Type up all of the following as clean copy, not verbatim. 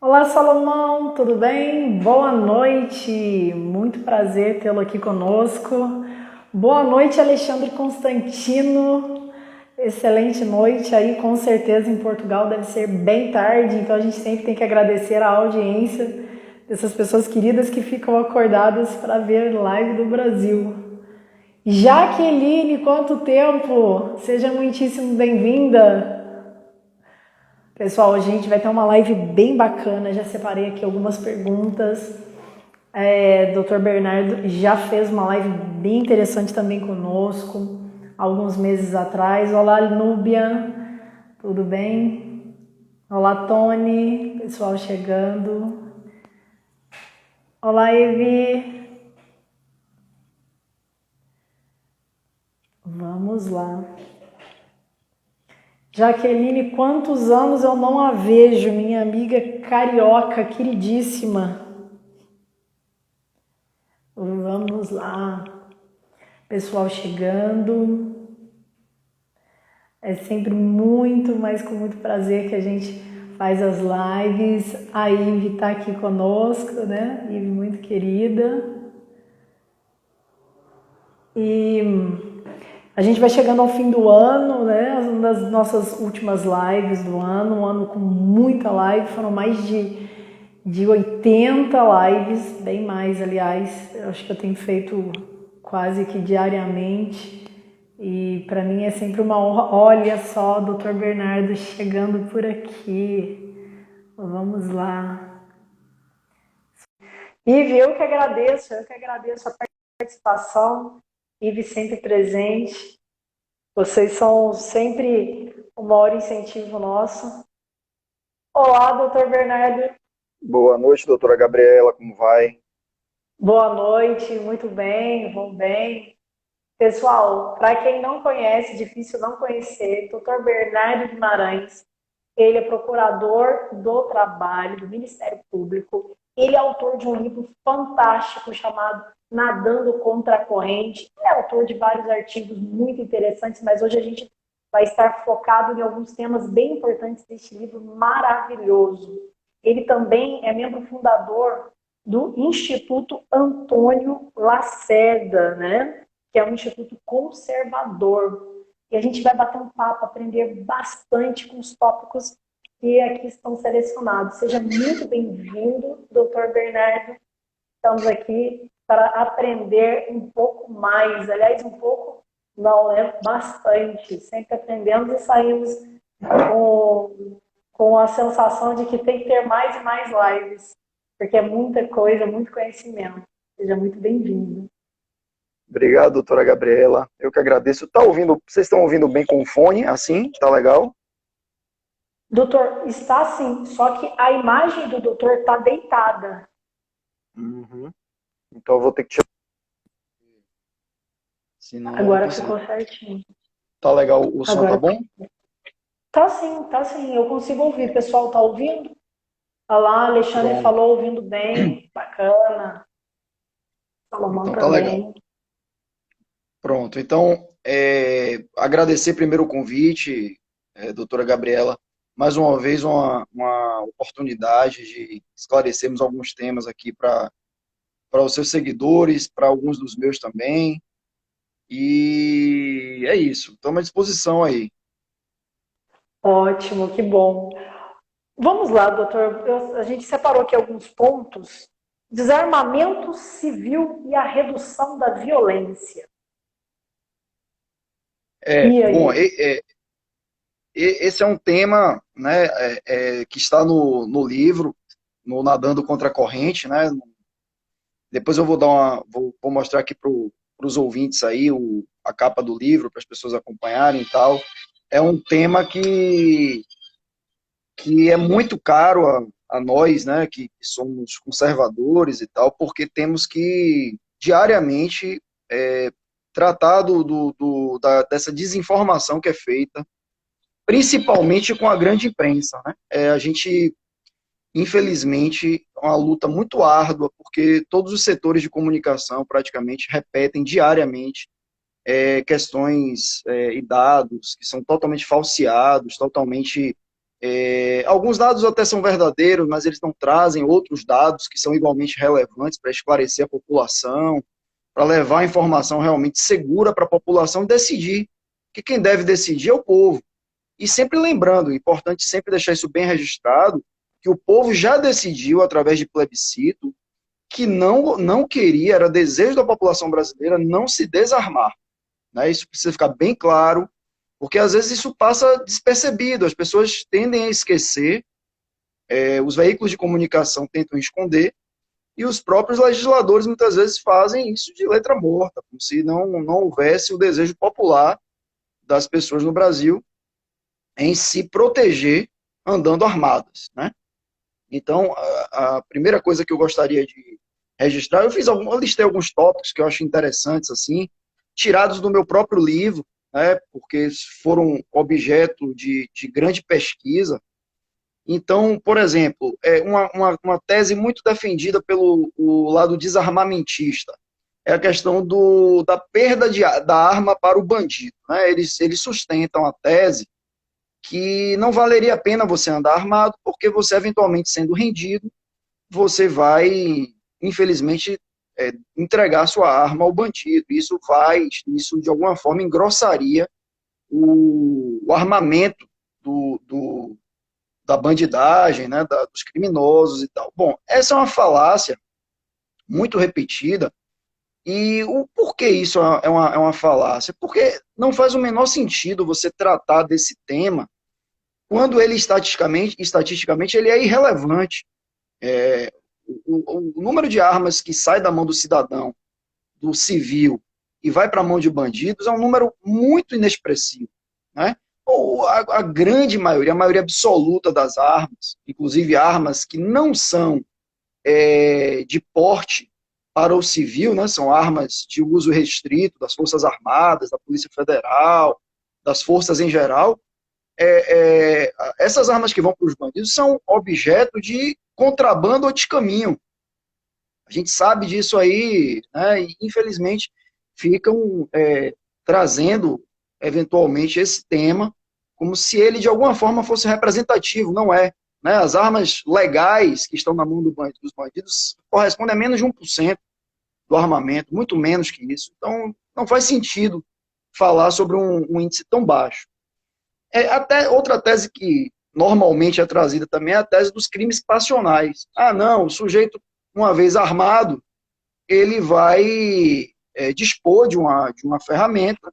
Olá, Salomão, tudo bem? Boa noite, muito prazer tê-lo aqui conosco. Boa noite, Alexandre Constantino. Excelente noite aí, com certeza em Portugal deve ser bem tarde, então a gente sempre tem que agradecer a audiência dessas pessoas queridas que ficam acordadas para ver live do Brasil. Jaqueline, quanto tempo! Seja muitíssimo bem-vinda. Pessoal, hoje a gente vai ter uma live bem bacana. Já separei aqui algumas perguntas. Dr. Bernardo já fez uma live bem interessante também conosco, alguns meses atrás. Olá, Núbia, tudo bem? Olá, Tony, pessoal chegando. Olá, Evi. Vamos lá. Jaqueline, quantos anos eu não a vejo, minha amiga carioca, queridíssima. Vamos lá. Pessoal chegando. É sempre muito, mas com muito prazer que a gente faz as lives. A Ive está aqui conosco, né? Ive muito querida. E a gente vai chegando ao fim do ano, né? Uma das nossas últimas lives do ano, um ano com muita live, foram mais de 80 lives, bem mais, aliás. Eu acho que eu tenho feito quase que diariamente. E para mim é sempre uma honra. Olha só, Dr. Bernardo chegando por aqui. Vamos lá. Ive, eu que agradeço a participação. Ive sempre presente. Vocês são sempre o maior incentivo nosso. Olá, Dr. Bernardo. Boa noite, doutora Gabriela, como vai? Boa noite, muito bem, vão bem. Pessoal, para quem não conhece, difícil não conhecer, Dr. Bernardo Guimarães, ele é procurador do trabalho do Ministério Público. Ele é autor de um livro fantástico chamado Nadando contra a Corrente. Ele é autor de vários artigos muito interessantes, mas hoje a gente vai estar focado em alguns temas bem importantes deste livro maravilhoso. Ele também é membro fundador do Instituto Antônio Lacerda, né? Que é um instituto conservador. E a gente vai bater um papo, aprender bastante com os tópicos que aqui estão selecionados. Seja muito bem-vindo, doutor Bernardo. Estamos aqui para aprender um pouco mais. Aliás, um pouco, não, né? Bastante. Sempre aprendemos e saímos com a sensação de que tem que ter mais e mais lives, porque é muita coisa, muito conhecimento. Seja muito bem-vindo. Obrigado, doutora Gabriela. Eu que agradeço. Tá ouvindo? Vocês estão ouvindo bem com o fone? Assim? Tá legal? Doutor, está assim, só que a imagem do doutor está deitada. Uhum. Então eu vou ter que tirar. Senão não Agora consigo. ficou certinho. Tá legal? O som tá Agora bom? tá sim, eu consigo ouvir. O pessoal tá ouvindo? Olha lá, Alexandre Pronto. falou ouvindo bem, bacana. Salomão Então tá legal. também. Pronto. Então, agradecer primeiro o convite, doutora Gabriela. Mais uma vez, uma oportunidade de esclarecermos alguns temas aqui para os seus seguidores, para alguns dos meus também. E é isso. Estamos à disposição aí. Ótimo, que bom. Vamos lá, doutor. A gente separou aqui alguns pontos. Desarmamento civil e a redução da violência. E Bom, aí? esse é um tema, né, que está no livro, no Nadando contra a Corrente, né? Depois eu vou vou mostrar aqui para os ouvintes aí a capa do livro para as pessoas acompanharem e tal. É um tema que é muito caro a nós, né, que somos conservadores e tal, porque temos que diariamente tratar dessa desinformação que é feita, principalmente com a grande imprensa, né? A gente, infelizmente, é uma luta muito árdua, porque todos os setores de comunicação praticamente repetem diariamente questões e dados que são totalmente falseados, totalmente Alguns dados até são verdadeiros, mas eles não trazem outros dados que são igualmente relevantes para esclarecer a população, para levar a informação realmente segura para a população decidir. Que quem deve decidir é o povo. E sempre lembrando, é importante sempre deixar isso bem registrado, que o povo já decidiu, através de plebiscito, que não queria, era desejo da população brasileira não se desarmar. Né? Isso precisa ficar bem claro, porque às vezes isso passa despercebido, as pessoas tendem a esquecer, os veículos de comunicação tentam esconder, e os próprios legisladores muitas vezes fazem isso de letra morta, como se não houvesse o desejo popular das pessoas no Brasil em se proteger andando armadas, né? Então, a primeira coisa que eu gostaria de registrar, eu listei alguns tópicos que eu acho interessantes, assim, tirados do meu próprio livro, né, porque foram objeto de grande pesquisa. Então, por exemplo, uma tese muito defendida pelo o lado desarmamentista é a questão da perda da arma para o bandido. Né? Eles sustentam a tese que não valeria a pena você andar armado, porque você, eventualmente, sendo rendido, você vai, infelizmente, entregar sua arma ao bandido. Isso de alguma forma engrossaria o armamento da bandidagem, né, dos criminosos e tal. Bom, essa é uma falácia muito repetida, e o porquê isso é uma falácia? Porque não faz o menor sentido você tratar desse tema quando ele estatisticamente ele é irrelevante. O número de armas que sai da mão do cidadão, do civil, e vai para a mão de bandidos é um número muito inexpressivo. Né? Ou a grande maioria, a maioria absoluta das armas, inclusive armas que não são de porte para o civil, né? São armas de uso restrito das Forças Armadas, da Polícia Federal, das forças em geral. Essas armas que vão para os bandidos são objeto de contrabando ou de caminho. A gente sabe disso aí, né? E infelizmente ficam trazendo eventualmente esse tema como se ele de alguma forma fosse representativo, não é. Né? As armas legais que estão na mão dos bandidos correspondem a menos de 1% do armamento, muito menos que isso. Então não faz sentido falar sobre um índice tão baixo. Até outra tese que normalmente é trazida também é a tese dos crimes passionais. Ah, não, o sujeito, uma vez armado, ele vai dispor de uma ferramenta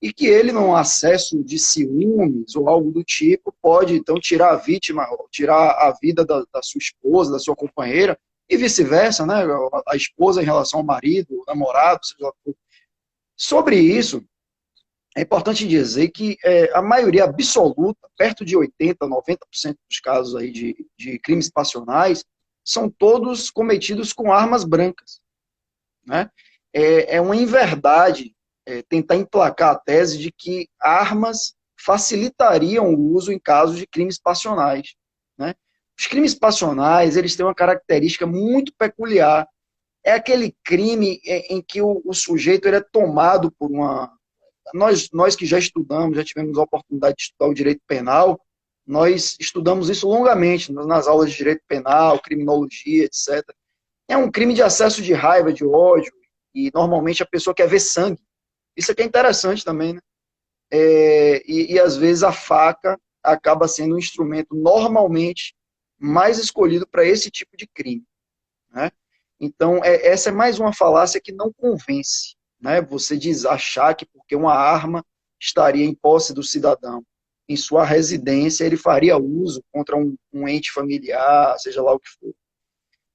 e que ele, num acesso de ciúmes ou algo do tipo, pode, então, tirar a vítima, tirar a vida da sua esposa, da sua companheira, e vice-versa, né? A esposa em relação ao marido, o namorado, seja lá o que for. Sobre isso, é importante dizer que a maioria absoluta, perto de 80%, 90% dos casos aí de crimes passionais, são todos cometidos com armas brancas. Né? É uma inverdade tentar emplacar a tese de que armas facilitariam o uso em casos de crimes passionais. Né? Os crimes passionais, eles têm uma característica muito peculiar. É aquele crime em que o sujeito ele é tomado por uma... Nós que já estudamos, já tivemos a oportunidade de estudar o direito penal, nós estudamos isso longamente nas aulas de direito penal, criminologia, etc. É um crime de acesso de raiva, de ódio, e normalmente a pessoa quer ver sangue. Isso aqui é interessante também, né? E às vezes a faca acaba sendo um instrumento normalmente mais escolhido para esse tipo de crime. Né? Então, essa é mais uma falácia que não convence. Né? Você achar que porque uma arma estaria em posse do cidadão em sua residência, ele faria uso contra um ente familiar, seja lá o que for.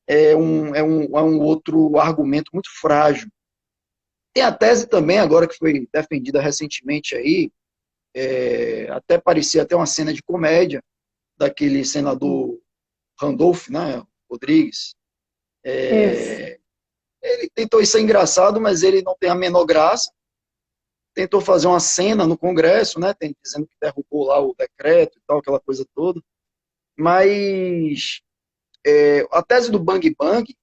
É um outro argumento muito frágil. Tem a tese também, agora que foi defendida recentemente aí, até parecia até uma cena de comédia, daquele senador Randolph, né, Rodrigues. Isso. Ele tentou ser engraçado, mas ele não tem a menor graça. Tentou fazer uma cena no Congresso, né, dizendo que derrubou lá o decreto e tal, aquela coisa toda. Mas a tese do Bang Bang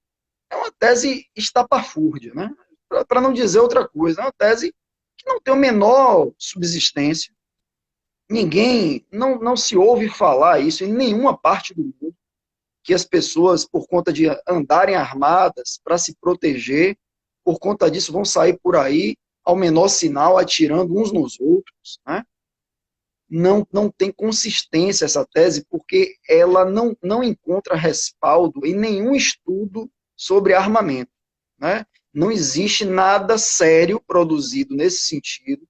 é uma tese estapafúrdia, né? Para não dizer outra coisa. É uma tese que não tem a menor subsistência. Ninguém, não se ouve falar isso em nenhuma parte do mundo, que as pessoas, por conta de andarem armadas para se proteger, por conta disso vão sair por aí ao menor sinal atirando uns nos outros, né? Não tem consistência essa tese, porque ela não encontra respaldo em nenhum estudo sobre armamento, né? Não existe nada sério produzido nesse sentido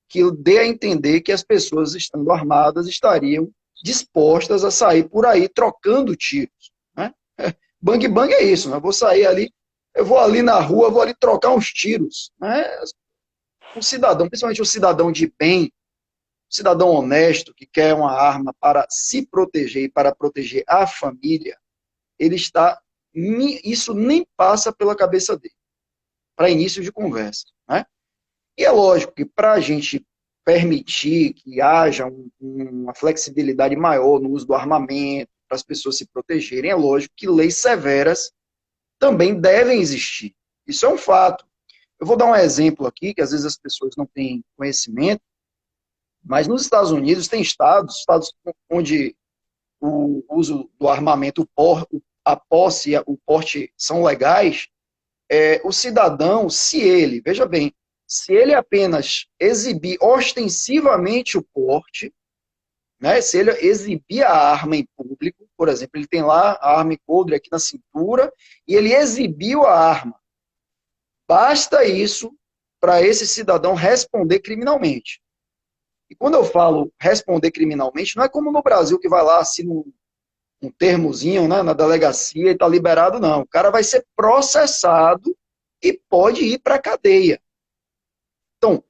que dê a entender que as pessoas estando armadas estariam dispostas a sair por aí trocando tiros, né? Bang bang é isso, né? Vou sair ali, eu vou ali na rua, vou ali trocar uns tiros, né? O cidadão, principalmente o cidadão de bem, cidadão honesto que quer uma arma para se proteger e para proteger a família, ele está, isso nem passa pela cabeça dele, para início de conversa, né? E é lógico que para a gente permitir que haja uma flexibilidade maior no uso do armamento, para as pessoas se protegerem, é lógico que leis severas também devem existir. Isso é um fato. Eu vou dar um exemplo aqui, que às vezes as pessoas não têm conhecimento, mas nos Estados Unidos tem estados onde o uso do armamento, a posse e o porte são legais. O cidadão, se ele, veja bem, se ele apenas exibir ostensivamente o porte, né, se ele exibir a arma em público, por exemplo, ele tem lá a arma coldre aqui na cintura, e ele exibiu a arma, basta isso para esse cidadão responder criminalmente. E quando eu falo responder criminalmente, não é como no Brasil que vai lá, assina um termozinho, né, na delegacia e está liberado, não. O cara vai ser processado e pode ir para a cadeia. Então,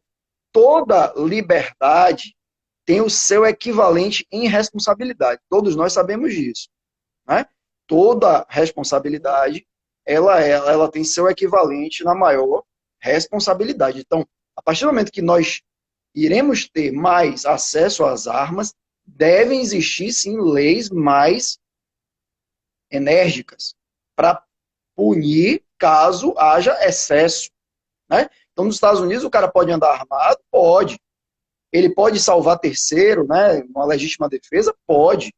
toda liberdade tem o seu equivalente em responsabilidade. Todos nós sabemos disso, né? Toda responsabilidade, ela tem seu equivalente na maior responsabilidade. Então, a partir do momento que nós iremos ter mais acesso às armas, devem existir, sim, leis mais enérgicas para punir caso haja excesso, né? Então, nos Estados Unidos, o cara pode andar armado? Pode. Ele pode salvar terceiro, né? Uma legítima defesa? Pode.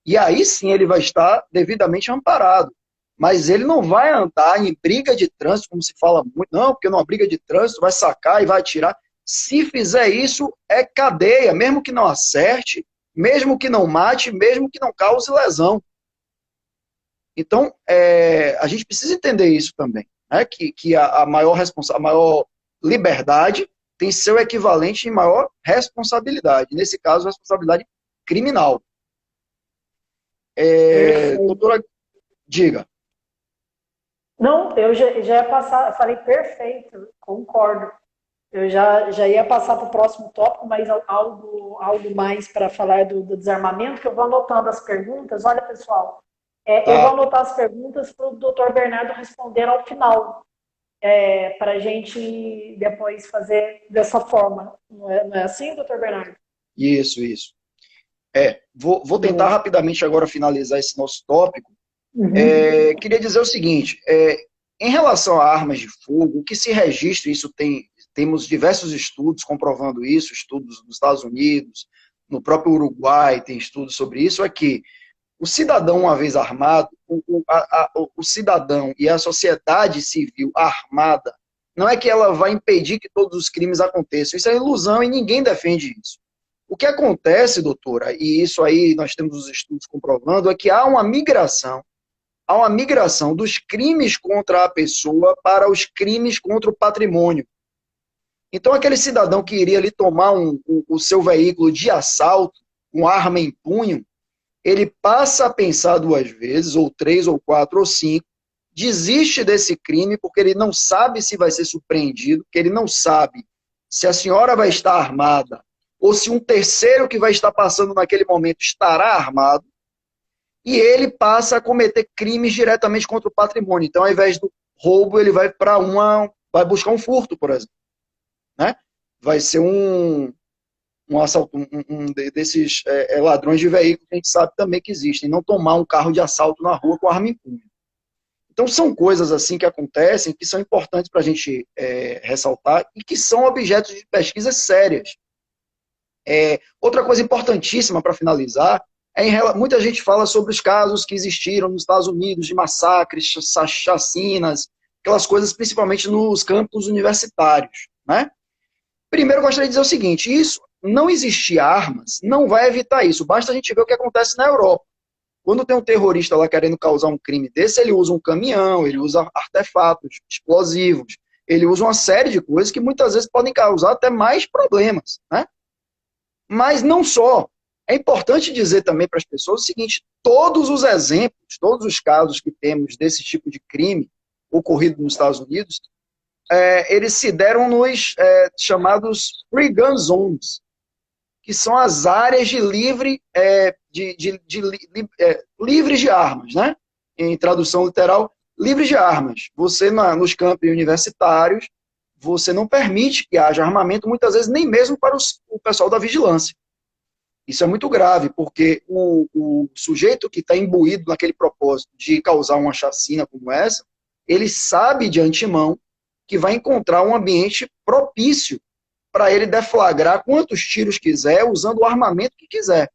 E aí sim ele vai estar devidamente amparado. Mas ele não vai andar em briga de trânsito, como se fala muito, não, porque numa briga de trânsito vai sacar e vai atirar. Se fizer isso, é cadeia, mesmo que não acerte, mesmo que não mate, mesmo que não cause lesão. Então, a gente precisa entender isso também, né? Que a maior a maior liberdade tem seu equivalente em maior responsabilidade. Nesse caso, responsabilidade criminal. Doutora, diga. Não, eu já ia passar, falei perfeito, concordo. Eu já ia passar para o próximo tópico, mas algo mais para falar do desarmamento, que eu vou anotando as perguntas. Olha, pessoal, eu vou Tá. anotar as perguntas para o doutor Bernardo responder ao final, para a gente depois fazer dessa forma. Não é assim, doutor Bernardo? Isso. Vou tentar Boa. rapidamente agora finalizar esse nosso tópico. Uhum. Queria dizer o seguinte, em relação a armas de fogo, o que se registra, temos diversos estudos comprovando isso, estudos nos Estados Unidos, no próprio Uruguai tem estudos sobre isso, é que o cidadão, uma vez armado, o cidadão e a sociedade civil armada, não é que ela vai impedir que todos os crimes aconteçam, isso é ilusão e ninguém defende isso. O que acontece, doutora, e isso aí nós temos os estudos comprovando, é que há uma migração dos crimes contra a pessoa para os crimes contra o patrimônio. Então, aquele cidadão que iria ali tomar o seu veículo de assalto, com arma em punho, ele passa a pensar duas vezes, ou três, ou quatro, ou cinco, desiste desse crime porque ele não sabe se vai ser surpreendido, porque ele não sabe se a senhora vai estar armada, ou se um terceiro que vai estar passando naquele momento estará armado, e ele passa a cometer crimes diretamente contra o patrimônio. Então, ao invés do roubo, ele vai vai buscar um furto, por exemplo, né? Vai ser um assalto, desses ladrões de veículos que a gente sabe também que existem, não tomar um carro de assalto na rua com arma em punho. Então, são coisas assim que acontecem, que são importantes para a gente ressaltar e que são objetos de pesquisas sérias. Outra coisa importantíssima para finalizar, muita gente fala sobre os casos que existiram nos Estados Unidos de massacres, chacinas, aquelas coisas principalmente nos campos universitários, né? Primeiro, eu gostaria de dizer o seguinte, isso, não existir armas, não vai evitar isso. Basta a gente ver o que acontece na Europa. Quando tem um terrorista lá querendo causar um crime desse, ele usa um caminhão, ele usa artefatos explosivos, ele usa uma série de coisas que muitas vezes podem causar até mais problemas, né? Mas não só. É importante dizer também para as pessoas o seguinte, todos os exemplos, todos os casos que temos desse tipo de crime ocorrido nos Estados Unidos, eles se deram nos chamados free gun zones, que são as áreas de livres de armas, né? Em tradução literal, livres de armas. Você, nos campos universitários, você não permite que haja armamento, muitas vezes nem mesmo para o pessoal da vigilância. Isso é muito grave, porque o sujeito que está imbuído naquele propósito de causar uma chacina como essa, ele sabe de antemão que vai encontrar um ambiente propício para ele deflagrar quantos tiros quiser, usando o armamento que quiser.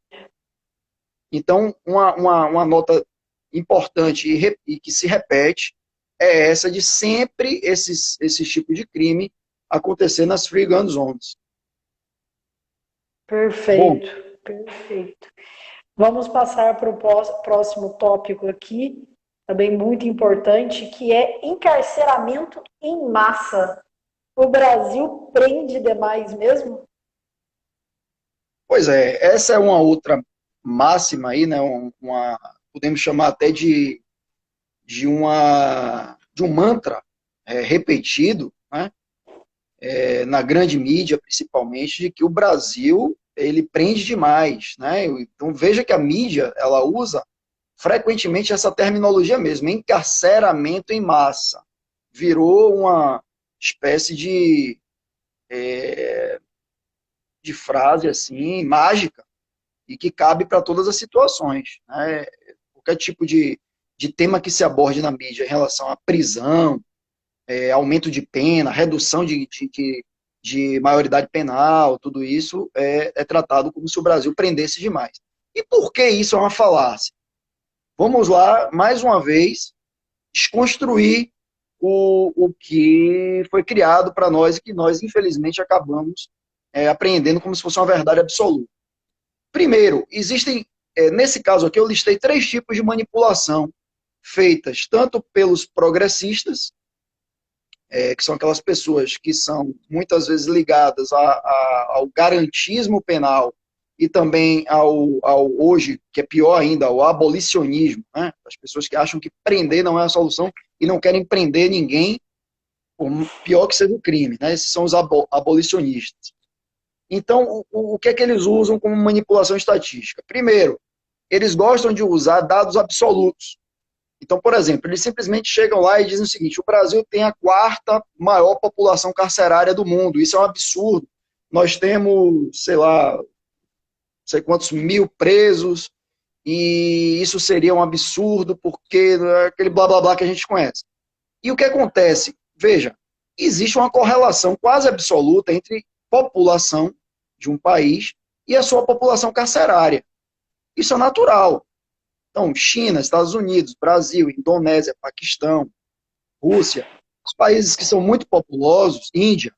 Então, uma nota importante e que se repete é essa de sempre esses tipos de crime acontecer nas free gun zones. Perfeito, bom, perfeito. Vamos passar para o próximo tópico aqui, também muito importante, que é encarceramento em massa. O Brasil prende demais mesmo? Pois é, essa é uma outra máxima aí, né? Podemos chamar até de um mantra repetido, né? Na grande mídia, principalmente, de que o Brasil ele prende demais, né? Então veja que a mídia ela usa frequentemente essa terminologia mesmo, encarceramento em massa, virou uma espécie de frase assim mágica e que cabe para todas as situações, né? Qualquer tipo de tema que se aborde na mídia em relação à prisão, aumento de pena, redução de maioridade penal, tudo isso é tratado como se o Brasil prendesse demais. E por que isso é uma falácia? Vamos lá, mais uma vez, desconstruir o que foi criado para nós e que nós, infelizmente, acabamos apreendendo como se fosse uma verdade absoluta. Primeiro, existem, nesse caso aqui, eu listei 3 tipos de manipulação feitas tanto pelos progressistas, que são aquelas pessoas que são muitas vezes ligadas ao garantismo penal e também ao hoje, que é pior ainda, ao abolicionismo, né? As pessoas que acham que prender não é a solução e não querem prender ninguém, por pior que seja o crime, né? Esses são os abolicionistas. Então, o que é que eles usam como manipulação estatística? Primeiro, eles gostam de usar dados absolutos. Então, por exemplo, eles simplesmente chegam lá e dizem o seguinte, o Brasil tem a 4ª maior população carcerária do mundo, isso é um absurdo. Nós temos, sei lá, não sei quantos mil presos, e isso seria um absurdo, porque aquele blá blá blá que a gente conhece. E o que acontece? Veja, existe uma correlação quase absoluta entre população de um país e a sua população carcerária. Isso é natural. Então, China, Estados Unidos, Brasil, Indonésia, Paquistão, Rússia, os países que são muito populosos, Índia,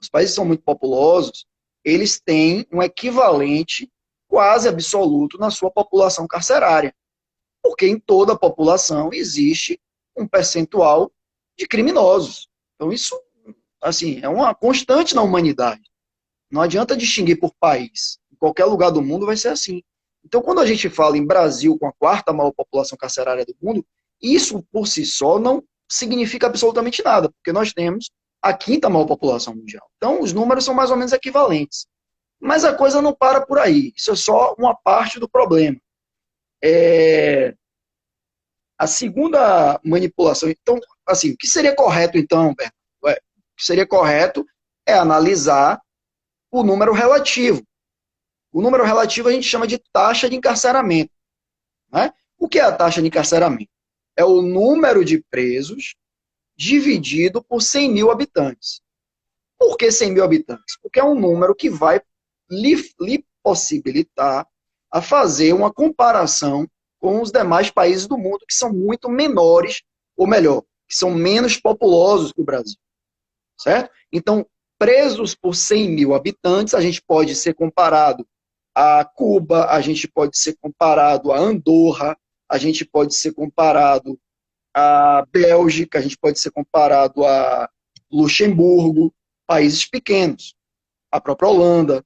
os países que são muito populosos, eles têm um equivalente quase absoluto na sua população carcerária. Porque em toda a população existe um percentual de criminosos. Então, isso, assim, é uma constante na humanidade. Não adianta distinguir por país. Em qualquer lugar do mundo vai ser assim. Então, quando a gente fala em Brasil com a 4ª maior população carcerária do mundo, isso por si só não significa absolutamente nada, porque nós temos a 5ª maior população mundial. Então, os números são mais ou menos equivalentes. Mas a coisa não para por aí. Isso é só uma parte do problema. A segunda manipulação... Então, assim, o que seria correto, então, Bernardo? O que seria correto é analisar o número relativo. O número relativo a gente chama de taxa de encarceramento. Né? O que é a taxa de encarceramento? É o número de presos dividido por 100 mil habitantes. Por que 100 mil habitantes? Porque é um número que vai lhe possibilitar a fazer uma comparação com os demais países do mundo que são muito menores, ou melhor, que são menos populosos que o Brasil, certo? Então, presos por 100 mil habitantes, a gente pode ser comparado a Cuba, a gente pode ser comparado a Andorra, a gente pode ser comparado a Bélgica, a gente pode ser comparado a Luxemburgo, países pequenos, a própria Holanda.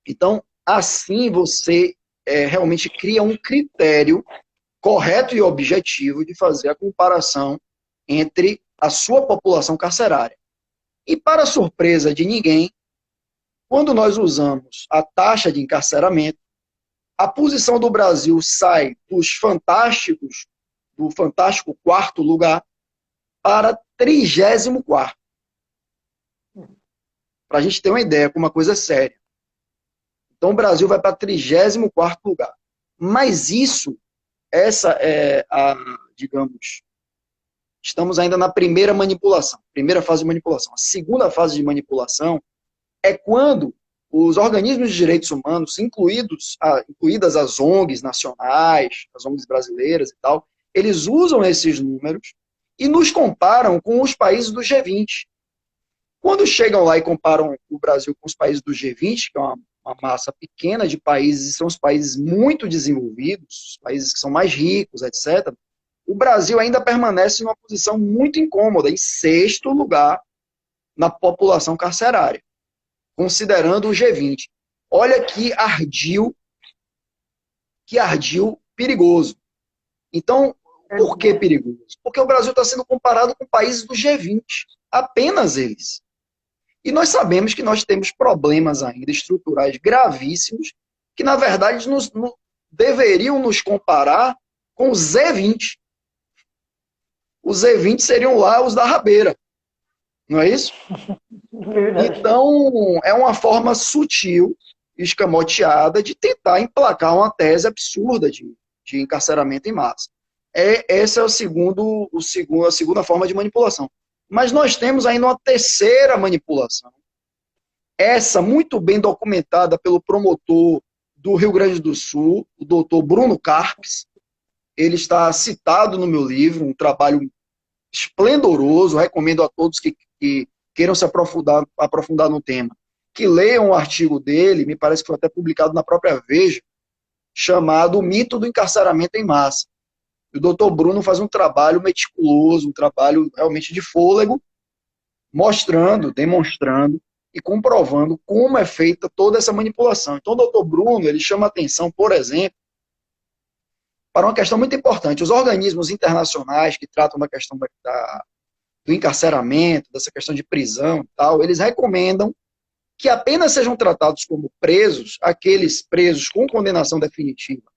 Então, assim você realmente cria um critério correto e objetivo de fazer a comparação entre a sua população carcerária. E para surpresa de ninguém, quando nós usamos a taxa de encarceramento, a posição do Brasil sai do fantástico quarto lugar para 34º. Para a gente ter uma ideia, como uma coisa é séria. Então o Brasil vai para 34º lugar. Mas essa é digamos, estamos ainda na primeira manipulação, primeira fase de manipulação. A segunda fase de manipulação é quando os organismos de direitos humanos, incluídas as ONGs nacionais, as ONGs brasileiras e tal, eles usam esses números e nos comparam com os países do G20. Quando chegam lá e comparam o Brasil com os países do G20, que é uma massa pequena de países, e são os países muito desenvolvidos, os países que são mais ricos, etc., o Brasil ainda permanece em uma posição muito incômoda, em 6º lugar na população carcerária, considerando o G20. Olha que ardil perigoso. Então, por que perigoso? Porque o Brasil está sendo comparado com países do G20, apenas eles. E nós sabemos que nós temos problemas ainda estruturais gravíssimos, que na verdade deveriam nos comparar com o Z20. Os Z20 seriam lá os da rabeira, não é isso? Verdade. Então, é uma forma sutil, escamoteada, de tentar emplacar uma tese absurda de encarceramento em massa. Essa é a segunda forma de manipulação. Mas nós temos ainda uma terceira manipulação. Essa muito bem documentada pelo promotor do Rio Grande do Sul, o doutor Bruno Carpes. Ele está citado no meu livro, um trabalho esplendoroso, recomendo a todos que queiram se aprofundar no tema, que leiam o artigo dele, me parece que foi até publicado na própria Veja, chamado O Mito do Encarceramento em Massa. O doutor Bruno faz um trabalho meticuloso, um trabalho realmente de fôlego, mostrando, demonstrando e comprovando como é feita toda essa manipulação. Então, o doutor Bruno, ele chama atenção, por exemplo, para uma questão muito importante. Os organismos internacionais que tratam da questão do encarceramento, dessa questão de prisão e tal, eles recomendam que apenas sejam tratados como presos aqueles presos com condenação definitiva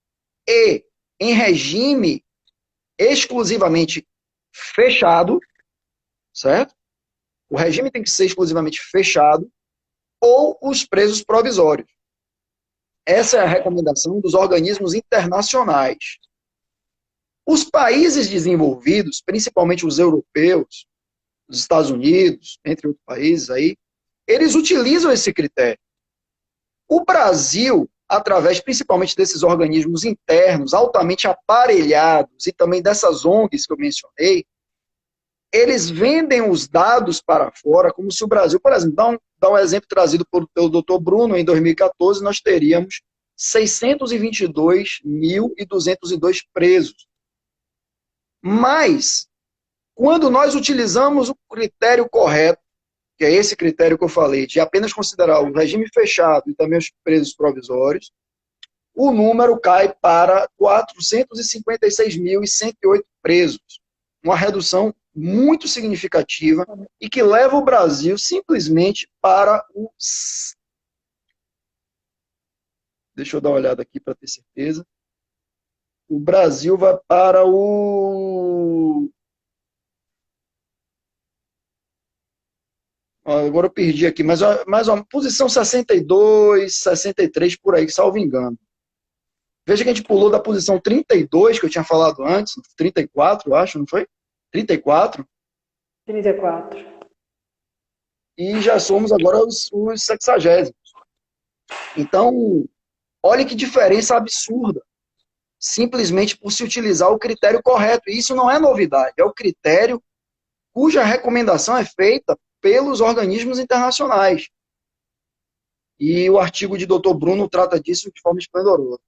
e em regime exclusivamente fechado, certo? O regime tem que ser exclusivamente fechado, ou os presos provisórios. Essa é a recomendação dos organismos internacionais. Os países desenvolvidos, principalmente os europeus, os Estados Unidos, entre outros países aí, eles utilizam esse critério. O Brasil, através principalmente desses organismos internos, altamente aparelhados, e também dessas ONGs que eu mencionei, eles vendem os dados para fora como se o Brasil, por exemplo, dá um exemplo trazido pelo Dr. Bruno, em 2014 nós teríamos 622.202 presos. Mas, quando nós utilizamos o critério correto, que é esse critério que eu falei, de apenas considerar o regime fechado e também os presos provisórios, o número cai para 456.108 presos. Uma redução muito significativa e que leva o Brasil simplesmente para os... Deixa eu dar uma olhada aqui para ter certeza. O Brasil vai para o... Agora eu perdi aqui, mas uma posição 62, 63, por aí, salvo engano. Veja que a gente pulou da posição 32, que eu tinha falado antes, 34, eu acho, não foi? 34. 34. E já somos agora os 60º. Então, olha que diferença absurda, simplesmente por se utilizar o critério correto. E isso não é novidade, é o critério cuja recomendação é feita pelos organismos internacionais. E o artigo de Dr. Bruno trata disso de forma esplendorosa.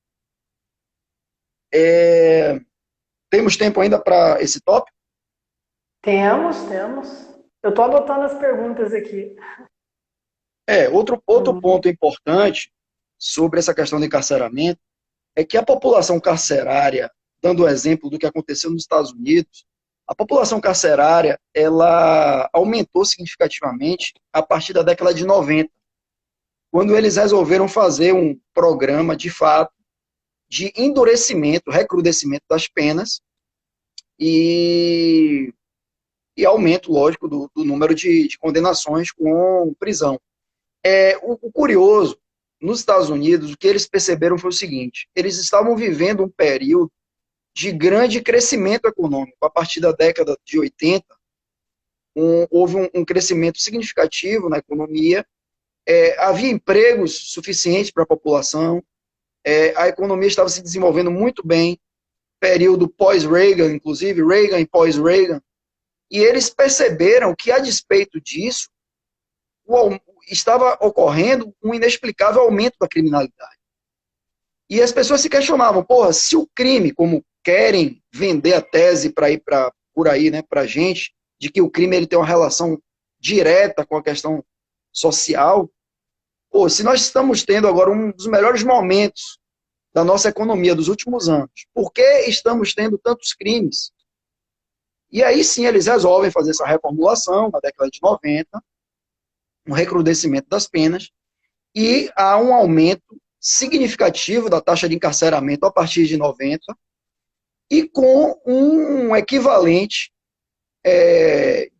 Temos tempo ainda para esse tópico? Temos. Eu estou anotando as perguntas aqui. Outro ponto importante sobre essa questão do encarceramento é que a população carcerária, dando o exemplo do que aconteceu nos Estados Unidos, a população carcerária ela aumentou significativamente a partir da década de 90, quando eles resolveram fazer um programa, de fato, de endurecimento, recrudescimento das penas e, e aumento, lógico, do número de condenações com prisão. O curioso, nos Estados Unidos, o que eles perceberam foi o seguinte: eles estavam vivendo um período de grande crescimento econômico. A partir da década de 80, houve um crescimento significativo na economia, havia empregos suficientes para a população, a economia estava se desenvolvendo muito bem, período pós-Reagan, inclusive, Reagan e pós-Reagan, e eles perceberam que, a despeito disso, estava ocorrendo um inexplicável aumento da criminalidade. E as pessoas se questionavam, porra, se o crime, como querem vender a tese para ir por aí, né, para a gente, de que o crime ele tem uma relação direta com a questão social, pô, se nós estamos tendo agora um dos melhores momentos da nossa economia dos últimos anos, por que estamos tendo tantos crimes? E aí sim eles resolvem fazer essa reformulação na década de 90, um recrudescimento das penas, e há um aumento significativo da taxa de encarceramento a partir de 90, e com um equivalente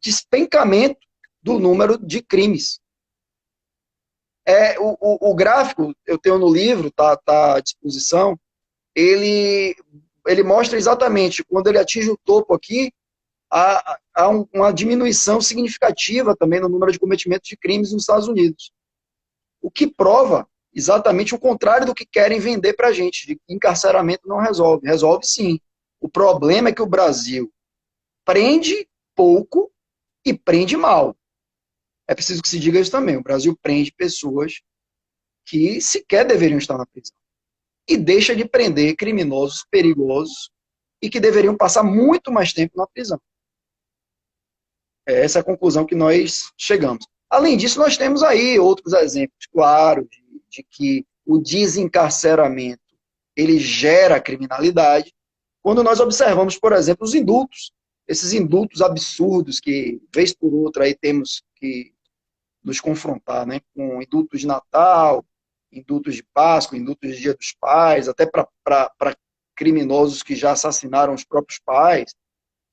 despencamento do número de crimes. O gráfico, eu tenho no livro, está à disposição, ele mostra exatamente, quando ele atinge o topo aqui, há uma diminuição significativa também no número de cometimentos de crimes nos Estados Unidos. O que prova exatamente o contrário do que querem vender para a gente, de que encarceramento não resolve. Resolve sim. O problema é que o Brasil prende pouco e prende mal. É preciso que se diga isso também. O Brasil prende pessoas que sequer deveriam estar na prisão. E deixa de prender criminosos perigosos e que deveriam passar muito mais tempo na prisão. É essa a conclusão que nós chegamos. Além disso, nós temos aí outros exemplos, claro, de que o desencarceramento ele gera criminalidade. Quando nós observamos, por exemplo, os indultos, esses indultos absurdos que, vez por outra, aí temos que nos confrontar, né, com indultos de Natal, indultos de Páscoa, indultos de Dia dos Pais, até para criminosos que já assassinaram os próprios pais,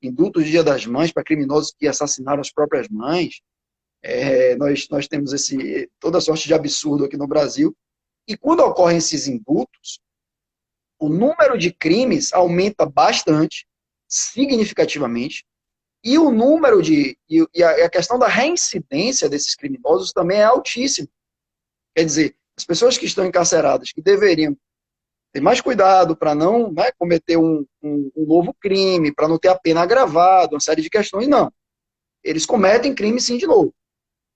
indultos de Dia das Mães para criminosos que assassinaram as próprias mães. Nós temos toda sorte de absurdo aqui no Brasil. E quando ocorrem esses indultos, o número de crimes aumenta bastante, significativamente, e o número e a questão da reincidência desses criminosos também é altíssimo. Quer dizer, as pessoas que estão encarceradas, que deveriam ter mais cuidado para não, né, cometer um novo crime, para não ter a pena agravada, uma série de questões, não. Eles cometem crime sim de novo.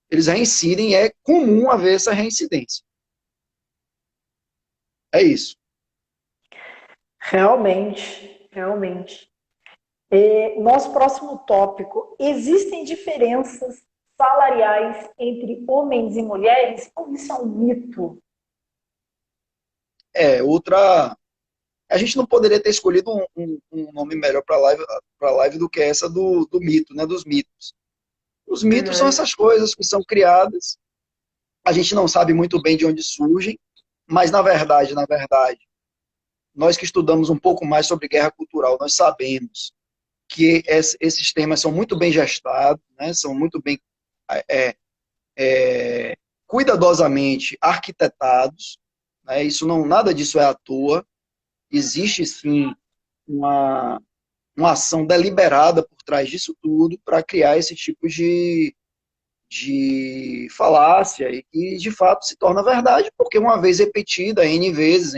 Eles reincidem, é comum haver essa reincidência. É isso. Realmente. Nosso próximo tópico: existem diferenças salariais entre homens e mulheres? Ou isso é um mito? Outra. A gente não poderia ter escolhido um nome melhor para a live do que essa do mito, né? Dos mitos. Os mitos são essas coisas que são criadas. A gente não sabe muito bem de onde surgem, mas na verdade, nós que estudamos um pouco mais sobre guerra cultural, nós sabemos que esses temas são muito bem gestados, né? São muito bem cuidadosamente arquitetados, né? Nada disso é à toa. Existe sim uma ação deliberada por trás disso tudo para criar esse tipo de de falácia e que de fato se torna verdade, porque uma vez repetida, N vezes,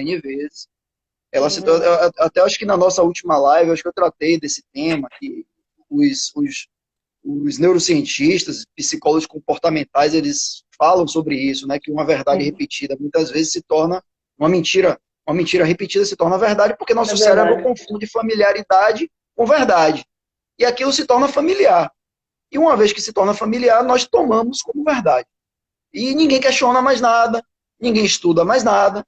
ela se torna, Uhum. até acho que na nossa última live, acho que eu tratei desse tema, que os neurocientistas, psicólogos comportamentais, eles falam sobre isso, né, que uma verdade Sim, repetida muitas vezes se torna uma mentira repetida se torna verdade, porque é nosso cérebro verdade. confunde familiaridade com verdade. E aquilo se torna familiar. E uma vez que se torna familiar, nós tomamos como verdade. E ninguém questiona mais nada, ninguém estuda mais nada,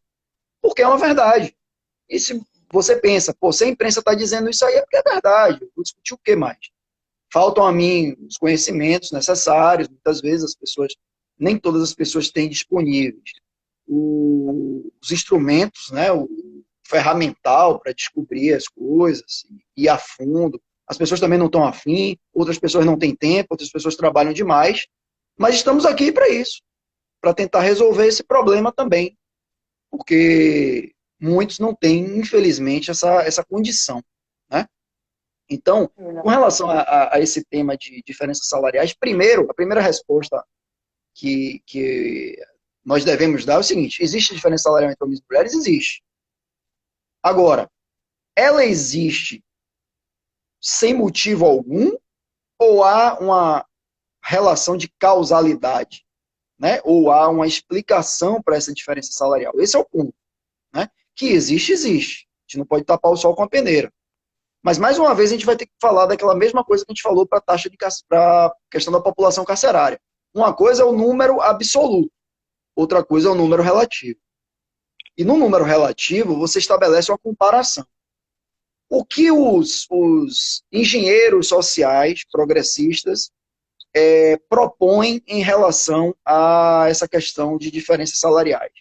porque é uma verdade. E se você pensa, pô, se a imprensa está dizendo isso aí é porque é verdade, eu vou discutir o que mais? Faltam a mim os conhecimentos necessários, muitas vezes as pessoas, nem todas as pessoas têm disponíveis os instrumentos, né, o ferramental para descobrir as coisas, ir a fundo. As pessoas também não estão afim, outras pessoas não têm tempo, outras pessoas trabalham demais, mas estamos aqui para isso, para tentar resolver esse problema também, porque muitos não têm, infelizmente, essa condição, né? Então, É com verdade. relação a esse tema de diferenças salariais, primeiro, a primeira resposta que nós devemos dar é o seguinte: existe diferença salarial entre homens e mulheres? Existe. Agora, ela existe sem motivo algum ou há uma relação de causalidade, né? Ou há uma explicação para essa diferença salarial? Esse é o ponto, né? Que existe, existe. A gente não pode tapar o sol com a peneira. Mas, mais uma vez, a gente vai ter que falar daquela mesma coisa que a gente falou para a taxa de para a questão da população carcerária. Uma coisa é o número absoluto, outra coisa é o número relativo. E no número relativo, você estabelece uma comparação. O que os engenheiros sociais progressistas propõem em relação a essa questão de diferenças salariais?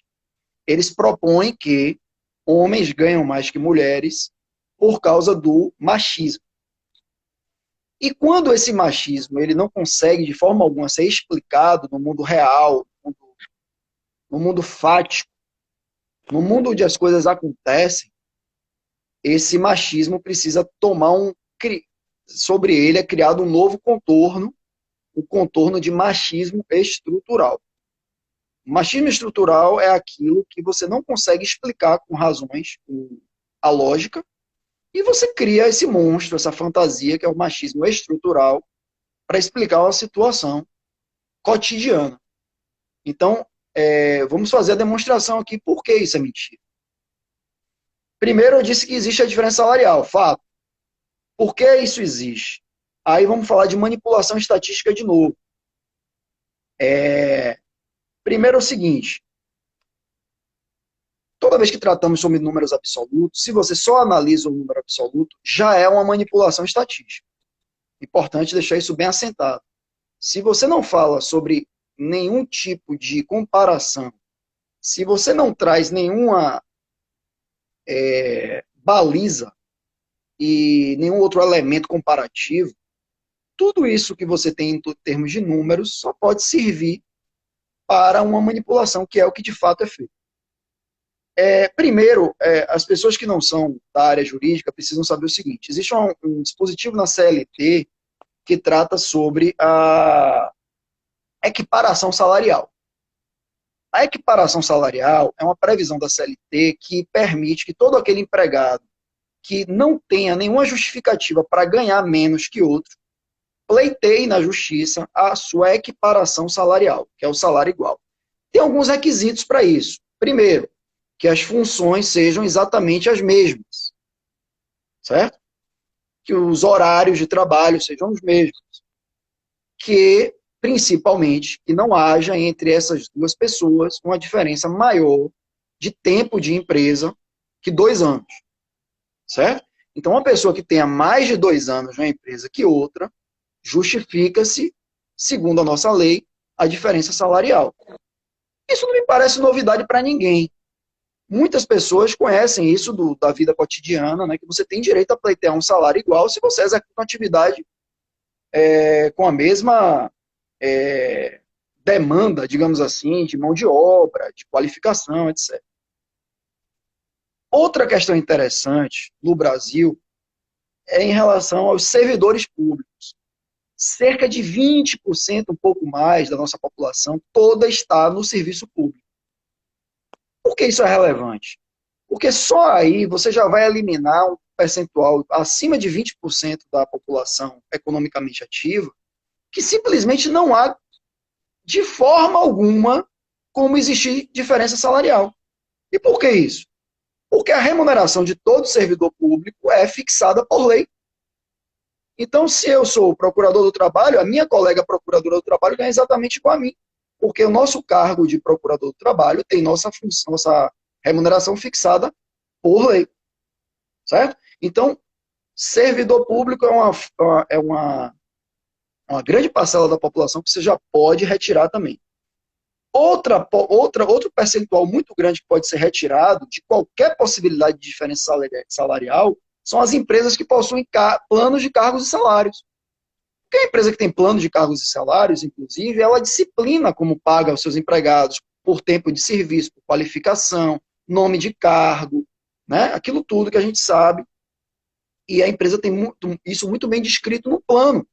Eles propõem que homens ganham mais que mulheres por causa do machismo. E quando esse machismo ele não consegue de forma alguma ser explicado no mundo real, no mundo fático, no mundo onde as coisas acontecem, esse machismo precisa tomar sobre ele é criado um novo contorno, o contorno de machismo estrutural. O machismo estrutural é aquilo que você não consegue explicar com razões, com a lógica, e você cria esse monstro, essa fantasia que é o machismo estrutural para explicar uma situação cotidiana. Então, vamos fazer a demonstração aqui por que isso é mentira. Primeiro, eu disse que existe a diferença salarial, fato. Por que isso existe? Aí vamos falar de manipulação estatística de novo. Primeiro é o seguinte, toda vez que tratamos sobre números absolutos, se você só analisa o número absoluto, já é uma manipulação estatística. Importante deixar isso bem assentado. Se você não fala sobre nenhum tipo de comparação, se você não traz nenhuma baliza e nenhum outro elemento comparativo, tudo isso que você tem em termos de números só pode servir para uma manipulação, que é o que de fato é feito. Primeiro, as pessoas que não são da área jurídica precisam saber o seguinte: existe um dispositivo na CLT que trata sobre a equiparação salarial. A equiparação salarial é uma previsão da CLT que permite que todo aquele empregado que não tenha nenhuma justificativa para ganhar menos que outro pleiteie na justiça a sua equiparação salarial, que é o salário igual. Tem alguns requisitos para isso. Primeiro, que as funções sejam exatamente as mesmas, certo? Que os horários de trabalho sejam os mesmos. Que, principalmente, que não haja entre essas duas pessoas uma diferença maior de tempo de empresa que 2 anos, certo? Então, uma pessoa que tenha mais de 2 anos na empresa que outra, justifica-se, segundo a nossa lei, a diferença salarial. Isso não me parece novidade para ninguém. Muitas pessoas conhecem isso da vida cotidiana, né, que você tem direito a pleitear um salário igual se você executa uma atividade com a mesma demanda, digamos assim, de mão de obra, de qualificação, etc. Outra questão interessante no Brasil é em relação aos servidores públicos. cerca de 20%, um pouco mais, da nossa população, toda está no serviço público. Por que isso é relevante? Porque só aí você já vai eliminar um percentual acima de 20% da população economicamente ativa, que simplesmente não há, de forma alguma, como existir diferença salarial. E por que isso? Porque a remuneração de todo servidor público é fixada por lei. Então, se eu sou procurador do trabalho, a minha colega procuradora do trabalho ganha exatamente igual a mim. Porque o nosso cargo de procurador do trabalho tem nossa função, nossa remuneração fixada por lei. Certo? Então, servidor público é uma grande parcela da população que você já pode retirar também. Outro percentual muito grande que pode ser retirado de qualquer possibilidade de diferença salarial são as empresas que possuem planos de cargos e salários. Porque a empresa que tem plano de cargos e salários, inclusive, ela disciplina como paga os seus empregados por tempo de serviço, por qualificação, nome de cargo, né? Aquilo tudo que a gente sabe. E a empresa tem isso muito bem descrito no plano.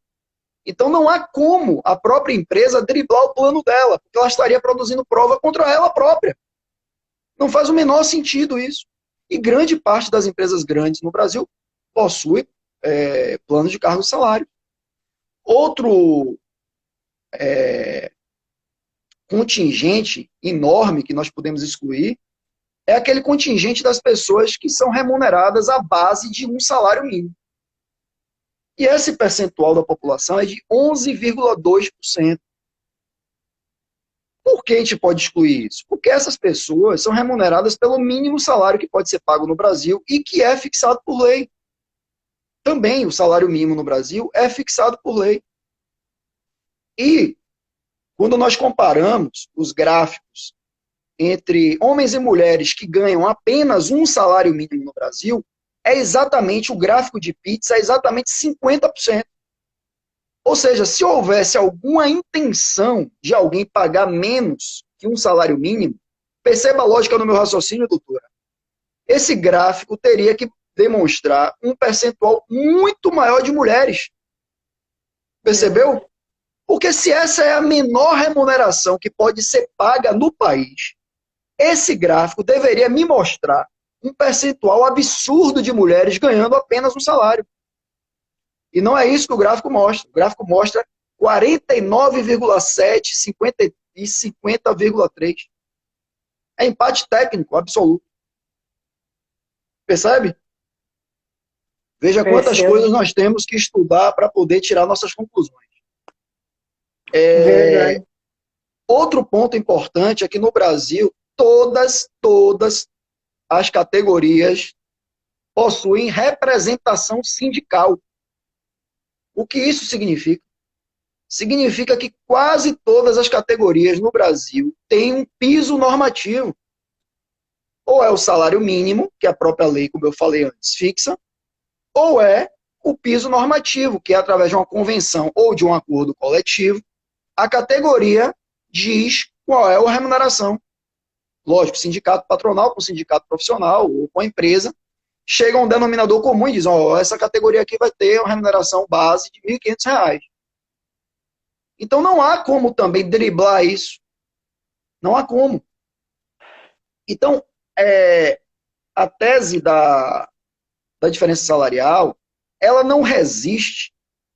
Então não há como a própria empresa driblar o plano dela, porque ela estaria produzindo prova contra ela própria. Não faz o menor sentido isso. E grande parte das empresas grandes no Brasil possui planos de cargo e salário. Outro contingente enorme que nós podemos excluir é aquele contingente das pessoas que são remuneradas à base de um salário mínimo. E esse percentual da população é de 11,2%. Por que a gente pode excluir isso? Porque essas pessoas são remuneradas pelo mínimo salário que pode ser pago no Brasil e que é fixado por lei. Também o salário mínimo no Brasil é fixado por lei. E quando nós comparamos os gráficos entre homens e mulheres que ganham apenas um salário mínimo no Brasil, é exatamente, o gráfico de pizza é exatamente 50%. Ou seja, se houvesse alguma intenção de alguém pagar menos que um salário mínimo, perceba a lógica no meu raciocínio, doutora. Esse gráfico teria que demonstrar um percentual muito maior de mulheres. Percebeu? Porque se essa é a menor remuneração que pode ser paga no país, esse gráfico deveria me mostrar um percentual absurdo de mulheres ganhando apenas um salário. E não é isso que o gráfico mostra. O gráfico mostra 49,7, 50 e 50,3. É empate técnico absoluto. Percebe? Veja quantas coisas nós temos que estudar para poder tirar nossas conclusões. Verdade. Outro ponto importante é que no Brasil, todas as categorias possuem representação sindical. O que isso significa? Significa que quase todas as categorias no Brasil têm um piso normativo. Ou é o salário mínimo, que a própria lei, como eu falei antes, fixa, ou é o piso normativo, que é através de uma convenção ou de um acordo coletivo, a categoria diz qual é a remuneração. Lógico, sindicato patronal com sindicato profissional ou com a empresa, chega a um denominador comum e diz, essa categoria aqui vai ter uma remuneração base de R$ 1.500. Então não há como também driblar isso. Não há como. Então, a tese da diferença salarial, ela não resiste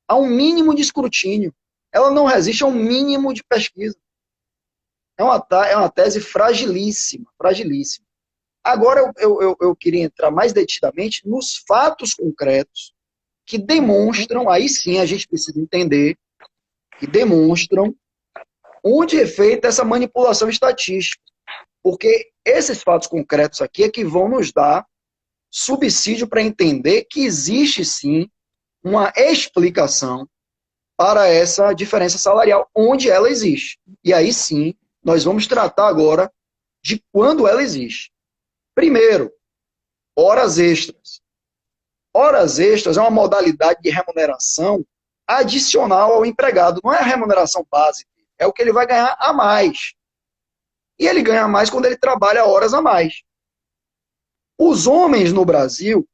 a um mínimo de escrutínio. Ela não resiste a um mínimo de pesquisa. É uma tese fragilíssima, fragilíssima. Agora eu queria entrar mais detidamente nos fatos concretos que demonstram, aí sim a gente precisa entender, que demonstram onde é feita essa manipulação estatística. Porque esses fatos concretos aqui é que vão nos dar subsídio para entender que existe sim uma explicação para essa diferença salarial, onde ela existe. E aí sim, nós vamos tratar agora de quando ela existe. Primeiro, horas extras. Horas extras é uma modalidade de remuneração adicional ao empregado. Não é a remuneração básica, é o que ele vai ganhar a mais. E ele ganha mais quando ele trabalha horas a mais. Os homens no Brasil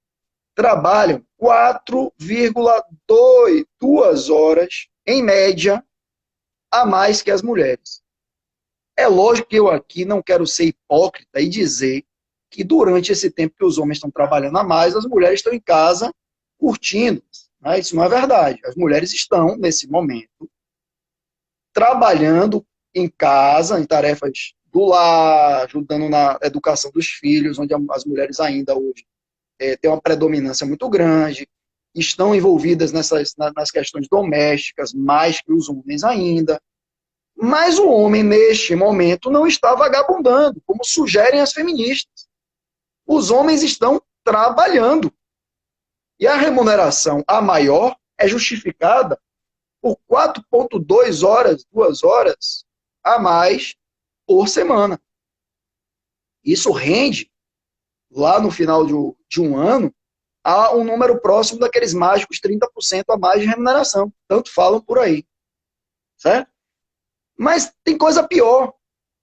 trabalham 4,2 horas em média, a mais que as mulheres. É lógico que eu aqui não quero ser hipócrita e dizer que durante esse tempo que os homens estão trabalhando a mais, as mulheres estão em casa curtindo. Né? Isso não é verdade. As mulheres estão, nesse momento, trabalhando em casa, em tarefas do lar, ajudando na educação dos filhos, onde as mulheres ainda hoje têm uma predominância muito grande, estão envolvidas nas questões domésticas, mais que os homens ainda. Mas o homem, neste momento, não está vagabundando, como sugerem as feministas. Os homens estão trabalhando. E a remuneração, a maior, é justificada por 4,2 horas, 2 horas a mais por semana. Isso rende, lá no final de um ano, a um número próximo daqueles mágicos 30% a mais de remuneração. Tanto falam por aí. Certo? Mas tem coisa pior,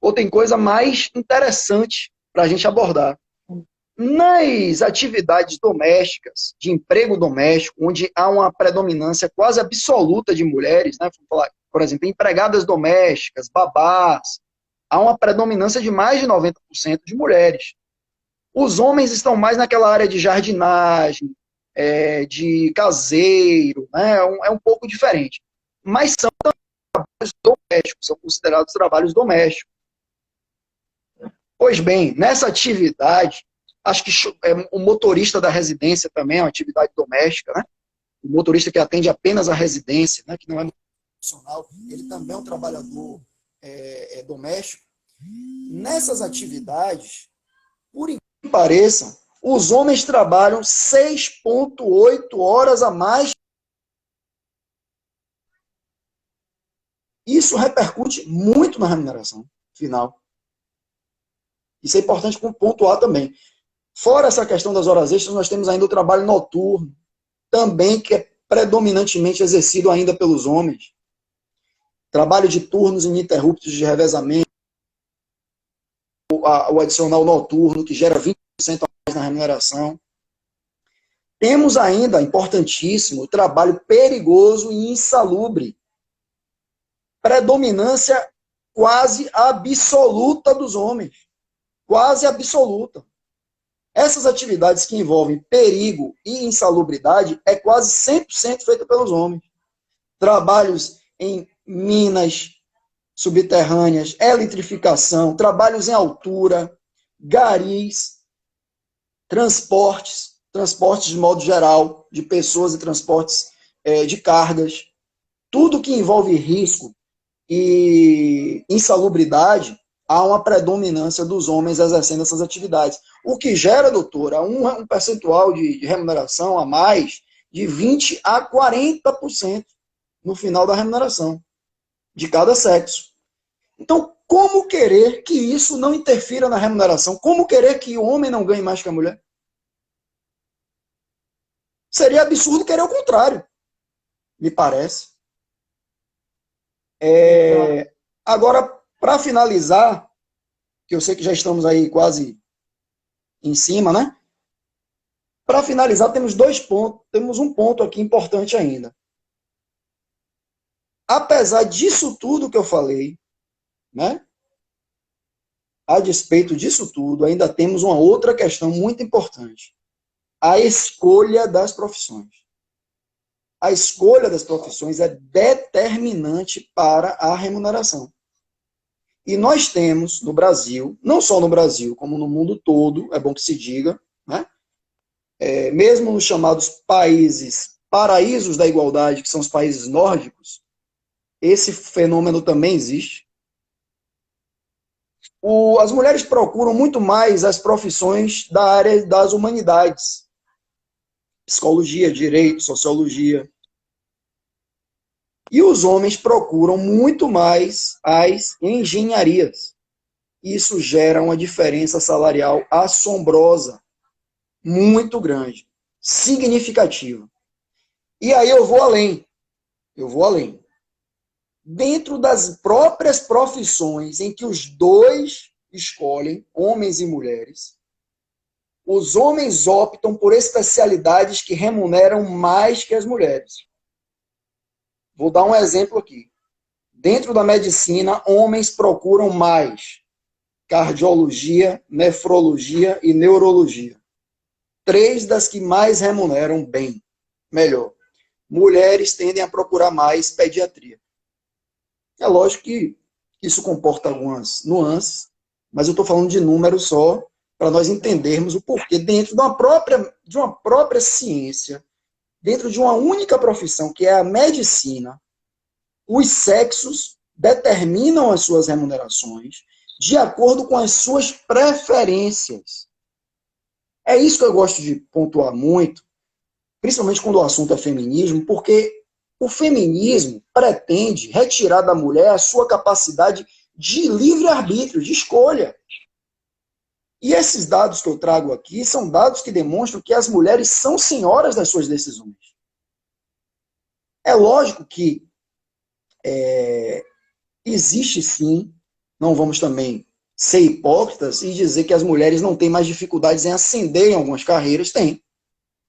ou tem coisa mais interessante para a gente abordar. Nas atividades domésticas, de emprego doméstico, onde há uma predominância quase absoluta de mulheres, né? Por exemplo, empregadas domésticas, babás, há uma predominância de mais de 90% de mulheres. Os homens estão mais naquela área de jardinagem, de caseiro, né? É um pouco diferente. Mas são trabalhos domésticos, são considerados trabalhos domésticos. Pois bem, nessa atividade, acho que o motorista da residência também é uma atividade doméstica, né? O motorista que atende apenas a residência, né? Que não é profissional, ele também é um trabalhador doméstico. Nessas atividades, por incrível que pareça, os homens trabalham 6,8 horas a mais. Isso repercute muito na remuneração final. Isso é importante pontuar também. Fora essa questão das horas extras, nós temos ainda o trabalho noturno, também que é predominantemente exercido ainda pelos homens. Trabalho de turnos ininterruptos de revezamento, o adicional noturno, que gera 20% a mais na remuneração. Temos ainda, importantíssimo, o trabalho perigoso e insalubre. Predominância quase absoluta dos homens. Quase absoluta. Essas atividades que envolvem perigo e insalubridade é quase 100% feita pelos homens. Trabalhos em minas subterrâneas, eletrificação, trabalhos em altura, garis, transportes de modo geral, de pessoas e transportes de cargas. Tudo que envolve risco e insalubridade, há uma predominância dos homens exercendo essas atividades. O que gera, doutora, um percentual de remuneração a mais de 20% a 40% no final da remuneração de cada sexo. Então, como querer que isso não interfira na remuneração? Como querer que o homem não ganhe mais que a mulher? Seria absurdo querer o contrário, me parece. Agora, para finalizar, que eu sei que já estamos aí quase em cima, né? Para finalizar, temos dois pontos. Temos um ponto aqui importante ainda. Apesar disso tudo que eu falei, né? A despeito disso tudo, ainda temos uma outra questão muito importante. A escolha das profissões. A escolha das profissões é determinante para a remuneração. E nós temos no Brasil, não só no Brasil, como no mundo todo, é bom que se diga, né? Mesmo nos chamados paraísos da igualdade, que são os países nórdicos, esse fenômeno também existe. As mulheres procuram muito mais as profissões da área das humanidades. Psicologia, direito, sociologia. E os homens procuram muito mais as engenharias. Isso gera uma diferença salarial assombrosa, muito grande, significativa. E aí eu vou além. Dentro das próprias profissões em que os dois escolhem, homens e mulheres, os homens optam por especialidades que remuneram mais que as mulheres. Vou dar um exemplo aqui. Dentro da medicina, homens procuram mais cardiologia, nefrologia e neurologia. 3 das que mais remuneram bem, melhor. Mulheres tendem a procurar mais pediatria. É lógico que isso comporta algumas nuances, mas eu estou falando de números só para nós entendermos o porquê dentro de uma própria ciência, dentro de uma única profissão, que é a medicina, os sexos determinam as suas remunerações de acordo com as suas preferências. É isso que eu gosto de pontuar muito, principalmente quando o assunto é feminismo, porque o feminismo pretende retirar da mulher a sua capacidade de livre-arbítrio, de escolha. E esses dados que eu trago aqui são dados que demonstram que as mulheres são senhoras das suas decisões. É lógico que existe sim, não vamos também ser hipócritas e dizer que as mulheres não têm mais dificuldades em ascender em algumas carreiras. Tem.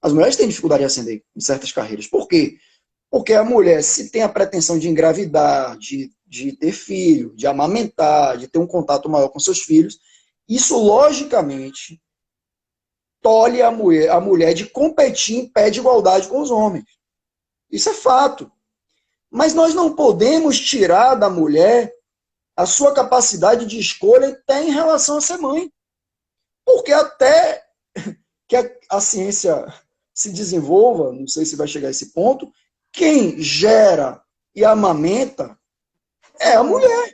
As mulheres têm dificuldade em ascender em certas carreiras. Por quê? Porque a mulher, se tem a pretensão de engravidar, de ter filho, de amamentar, de ter um contato maior com seus filhos, isso logicamente tolhe a mulher de competir em pé de igualdade com os homens. Isso é fato. Mas nós não podemos tirar da mulher a sua capacidade de escolha até em relação a ser mãe. Porque até que a ciência se desenvolva, não sei se vai chegar a esse ponto, quem gera e amamenta é a mulher.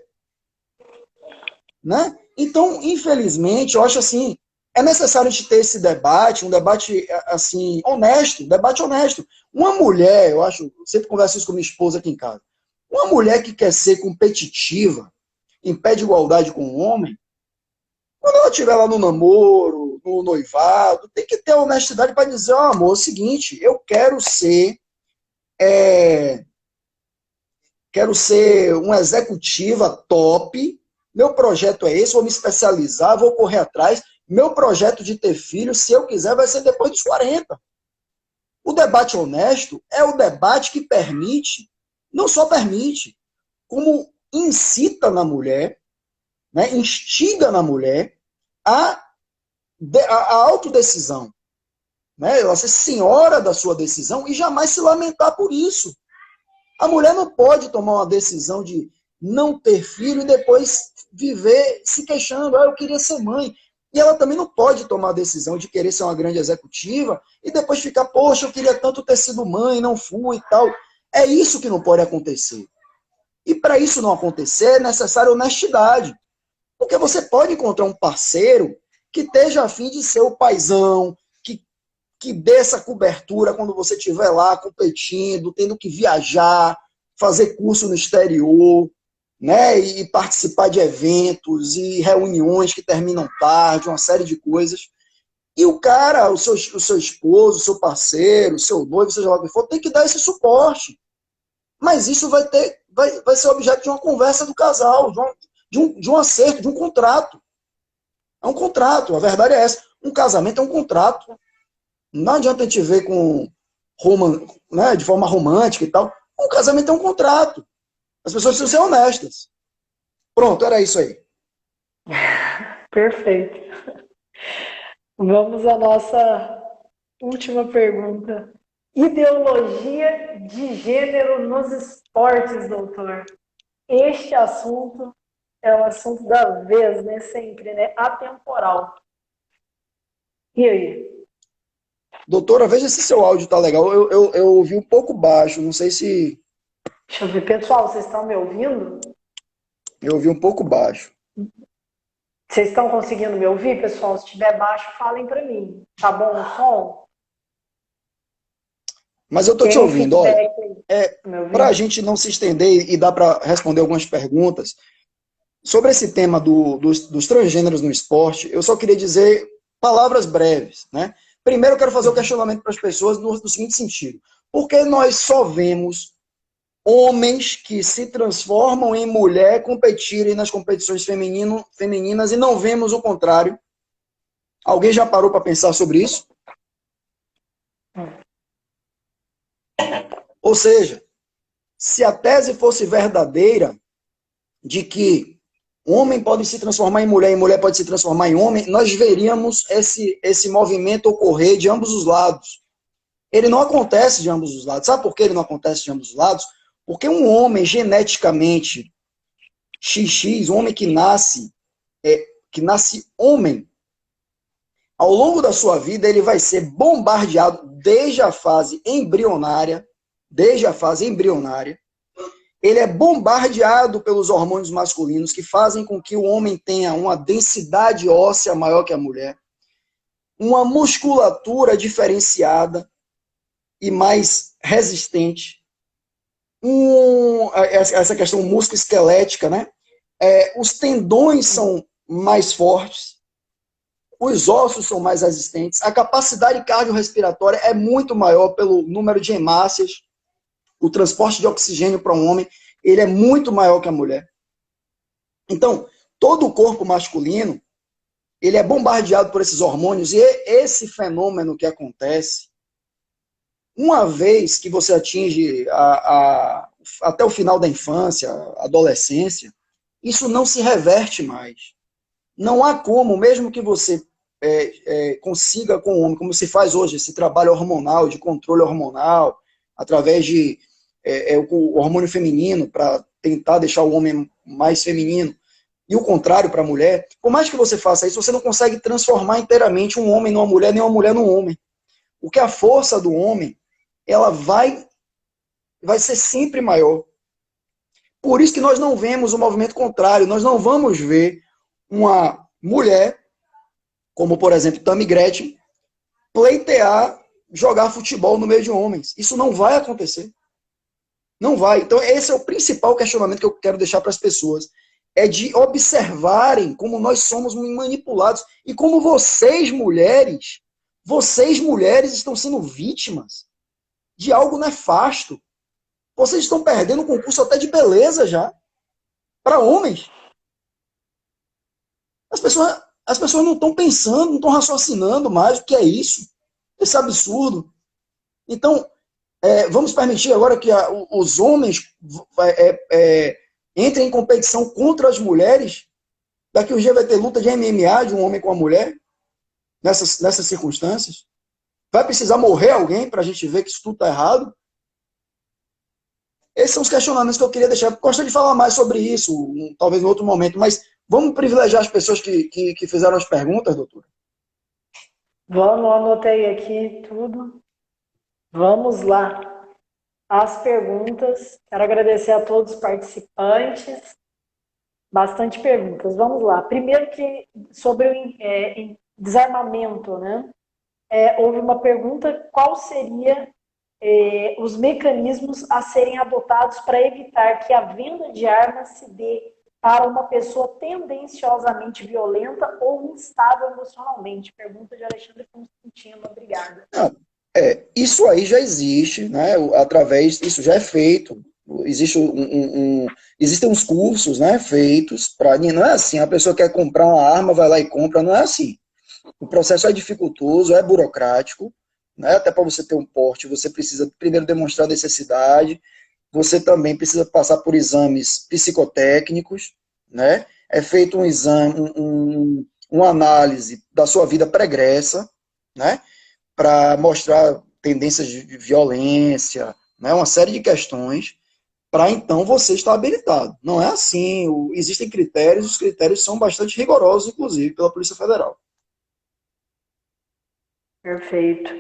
Né? Então, infelizmente, eu acho assim, é necessário a gente ter esse debate, um debate assim, honesto, um debate honesto. Uma mulher, eu acho, eu sempre converso isso com minha esposa aqui em casa, uma mulher que quer ser competitiva, em pé de igualdade com o homem, quando ela estiver lá no namoro, no noivado, tem que ter a honestidade para dizer, ó, amor, é o seguinte, eu quero ser uma executiva top, meu projeto é esse, vou me especializar, vou correr atrás, meu projeto de ter filho, se eu quiser, vai ser depois dos 40. O debate honesto é o debate que permite, não só permite, como incita na mulher, né, instiga na mulher a autodecisão. Né, ela ser senhora da sua decisão e jamais se lamentar por isso. A mulher não pode tomar uma decisão de não ter filho e depois viver se queixando, eu queria ser mãe. E ela também não pode tomar a decisão de querer ser uma grande executiva e depois ficar, poxa, eu queria tanto ter sido mãe, não fui e tal. É isso que não pode acontecer. E para isso não acontecer, é necessária honestidade. Porque você pode encontrar um parceiro que esteja a fim de ser o paizão, que dê essa cobertura quando você estiver lá competindo, tendo que viajar, fazer curso no exterior, né, e participar de eventos e reuniões que terminam tarde, uma série de coisas. E o cara, o seu esposo, o seu parceiro, o seu noivo, seja lá o que for, tem que dar esse suporte. Mas isso vai ser objeto de uma conversa do casal, de um acerto, de um contrato. É um contrato, a verdade é essa. Um casamento é um contrato. Não adianta a gente ver né, de forma romântica e tal. Um casamento é um contrato. As pessoas precisam ser honestas. Pronto, era isso aí. Perfeito. Vamos à nossa última pergunta. Ideologia de gênero nos esportes, doutor. Este assunto é o assunto da vez, né? Sempre, né? Atemporal. E aí? Doutora, veja se seu áudio tá legal. Eu ouvi um pouco baixo, não sei se... Deixa eu ver. Pessoal, vocês estão me ouvindo? Eu ouvi um pouco baixo. Vocês estão conseguindo me ouvir, pessoal? Se estiver baixo, falem para mim. Tá bom o som? Mas eu estou te ouvindo. Olha, para a ouvindo? gente não se estender e dar para responder algumas perguntas, sobre esse tema dos transgêneros no esporte, eu só queria dizer palavras breves. Né? Primeiro, eu quero fazer o questionamento para as pessoas no seguinte sentido. Por que nós só vemos homens que se transformam em mulher competirem nas competições femininas e não vemos o contrário? Alguém já parou para pensar sobre isso? Ou seja, Se a tese fosse verdadeira de que homem pode se transformar em mulher e mulher pode se transformar em homem, nós veríamos esse movimento ocorrer de ambos os lados. Ele não acontece de ambos os lados. Sabe por que ele não acontece de ambos os lados? Porque um homem geneticamente XX, um homem que nasce homem, ao longo da sua vida ele vai ser bombardeado desde a fase embrionária, ele é bombardeado pelos hormônios masculinos que fazem com que o homem tenha uma densidade óssea maior que a mulher, uma musculatura diferenciada e mais resistente, essa questão musculoesquelética, né? Os tendões são mais fortes, os ossos são mais resistentes, a capacidade cardiorrespiratória é muito maior pelo número de hemácias, o transporte de oxigênio para um homem, ele é muito maior que a mulher. Então, todo o corpo masculino, ele é bombardeado por esses hormônios, e esse fenômeno que acontece, uma vez que você atinge até o final da infância, adolescência, isso não se reverte mais. Não há como, mesmo que você consiga com o homem, como se faz hoje, esse trabalho hormonal, de controle hormonal, através de o hormônio feminino, para tentar deixar o homem mais feminino, e o contrário para a mulher, por mais que você faça isso, você não consegue transformar inteiramente um homem numa mulher, nem uma mulher num homem. Porque a força do homem, ela vai ser sempre maior. Por isso que nós não vemos o movimento contrário, nós não vamos ver uma mulher, como por exemplo Tammy Gretchen, pleitear jogar futebol no meio de homens. Isso não vai acontecer. Não vai. Então esse é o principal questionamento que eu quero deixar para as pessoas. É de observarem como nós somos manipulados e como vocês mulheres estão sendo vítimas de algo nefasto. Vocês estão perdendo o concurso até de beleza já, para homens. As pessoas não estão pensando, não estão raciocinando mais o que é isso. Esse absurdo. Então, vamos permitir agora que os homens entrem em competição contra as mulheres? Daqui um dia vai ter luta de MMA de um homem com a mulher? Nessas circunstâncias? Vai precisar morrer alguém para a gente ver que isso tudo está errado? Esses são os questionamentos que eu queria deixar. Gostaria de falar mais sobre isso, talvez em outro momento, mas vamos privilegiar as pessoas que fizeram as perguntas, doutora? Vamos, anotei aqui tudo. Vamos lá. As perguntas. Quero agradecer a todos os participantes. Bastante perguntas. Vamos lá. Primeiro que sobre o desarmamento, né? Houve uma pergunta: qual seria os mecanismos a serem adotados para evitar que a venda de armas se dê para uma pessoa tendenciosamente violenta ou instável emocionalmente? Pergunta de Alexandre Constantino. Obrigada. Isso aí já existe, né? Isso já é feito. Existem uns cursos, né, feitos para. Não é assim, a pessoa quer comprar uma arma, vai lá e compra, não é assim. O processo é dificultoso, é burocrático, né? Até para você ter um porte, você precisa primeiro demonstrar necessidade, você também precisa passar por exames psicotécnicos, né? É feito um exame, uma análise da sua vida pregressa, né? Para mostrar tendências de violência, né? Uma série de questões, para então você estar habilitado. Não é assim, existem critérios, os critérios são bastante rigorosos, inclusive, pela Polícia Federal. Perfeito.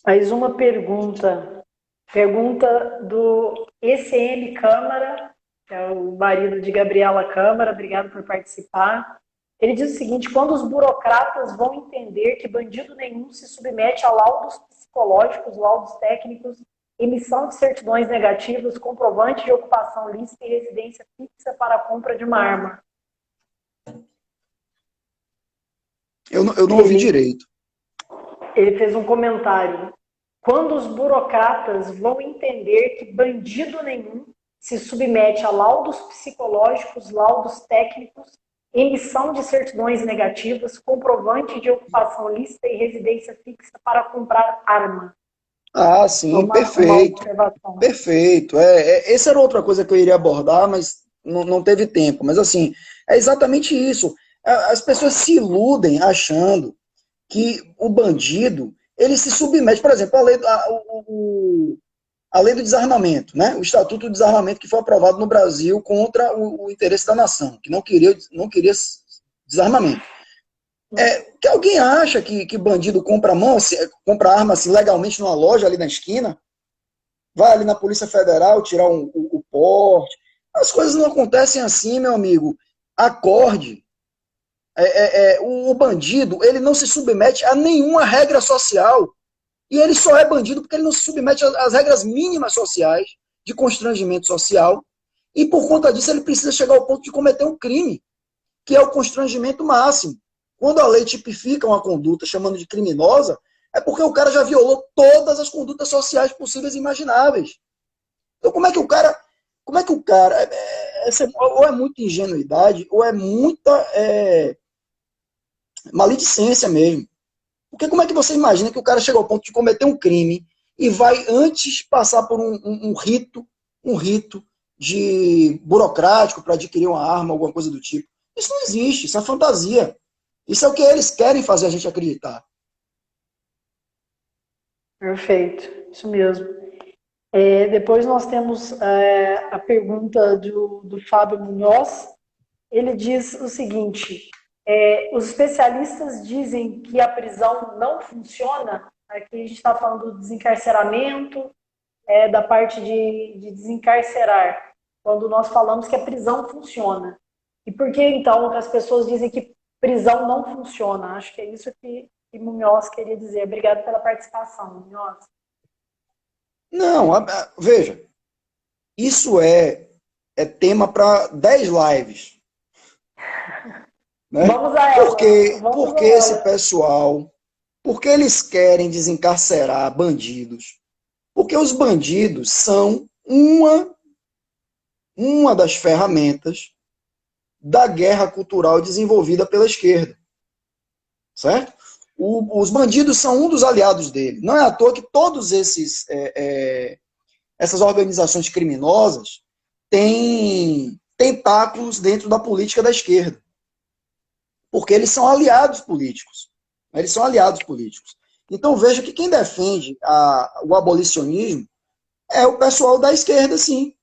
Mais uma pergunta. Pergunta do ECM Câmara, que é o marido de Gabriela Câmara. Obrigado por participar. Ele diz o seguinte: quando os burocratas vão entender que bandido nenhum se submete a laudos psicológicos, laudos técnicos, emissão de certidões negativas, comprovante de ocupação lícita e residência fixa para a compra de uma arma? Eu não ouvi direito. Ele fez um comentário: quando os burocratas vão entender que bandido nenhum se submete a laudos psicológicos, laudos técnicos, emissão de certidões negativas, comprovante de ocupação lícita e residência fixa para comprar arma? Ah, sim, Uma perfeito. observação. Perfeito. Essa era outra coisa que eu iria abordar, mas não teve tempo. Mas, assim, é exatamente isso. As pessoas se iludem achando que o bandido, ele se submete. Por exemplo, a lei do desarmamento, né? O Estatuto do Desarmamento que foi aprovado no Brasil contra o interesse da nação, que não queria desarmamento. Que alguém acha que bandido compra arma assim, legalmente numa loja ali na esquina, vai ali na Polícia Federal tirar o porte. As coisas não acontecem assim, meu amigo. Acorde. O bandido, ele não se submete a nenhuma regra social. E ele só é bandido porque ele não se submete às regras mínimas sociais, de constrangimento social. E por conta disso, ele precisa chegar ao ponto de cometer um crime, que é o constrangimento máximo. Quando a lei tipifica uma conduta chamando de criminosa, é porque o cara já violou todas as condutas sociais possíveis e imagináveis. Então, como é que o cara ou é muita ingenuidade, ou é muita maledicência mesmo. Porque como é que você imagina que o cara chega ao ponto de cometer um crime e vai antes passar por um rito de burocrático para adquirir uma arma, alguma coisa do tipo? Isso não existe, isso é fantasia. Isso é o que eles querem fazer a gente acreditar. Perfeito, isso mesmo. Depois nós temos a pergunta do Fábio Munhoz. Ele diz o seguinte: os especialistas dizem que a prisão não funciona. Aqui a gente está falando do desencarceramento, da parte de desencarcerar, quando nós falamos que a prisão funciona. E por que então as pessoas dizem que prisão não funciona? Acho que é isso que Munhoz queria dizer. Obrigado pela participação, Munhoz. Não, veja, isso é tema para 10 lives. Né? Vamos a ela, vamos Porque a esse ela. pessoal, porque eles querem desencarcerar bandidos? Porque os bandidos são uma das ferramentas da guerra cultural desenvolvida pela esquerda, certo? Os bandidos são um dos aliados dele. Não é à toa que todos essas organizações criminosas têm tentáculos dentro da política da esquerda, porque eles são aliados políticos. Eles são aliados políticos. Então veja que quem defende o abolicionismo é o pessoal da esquerda, sim.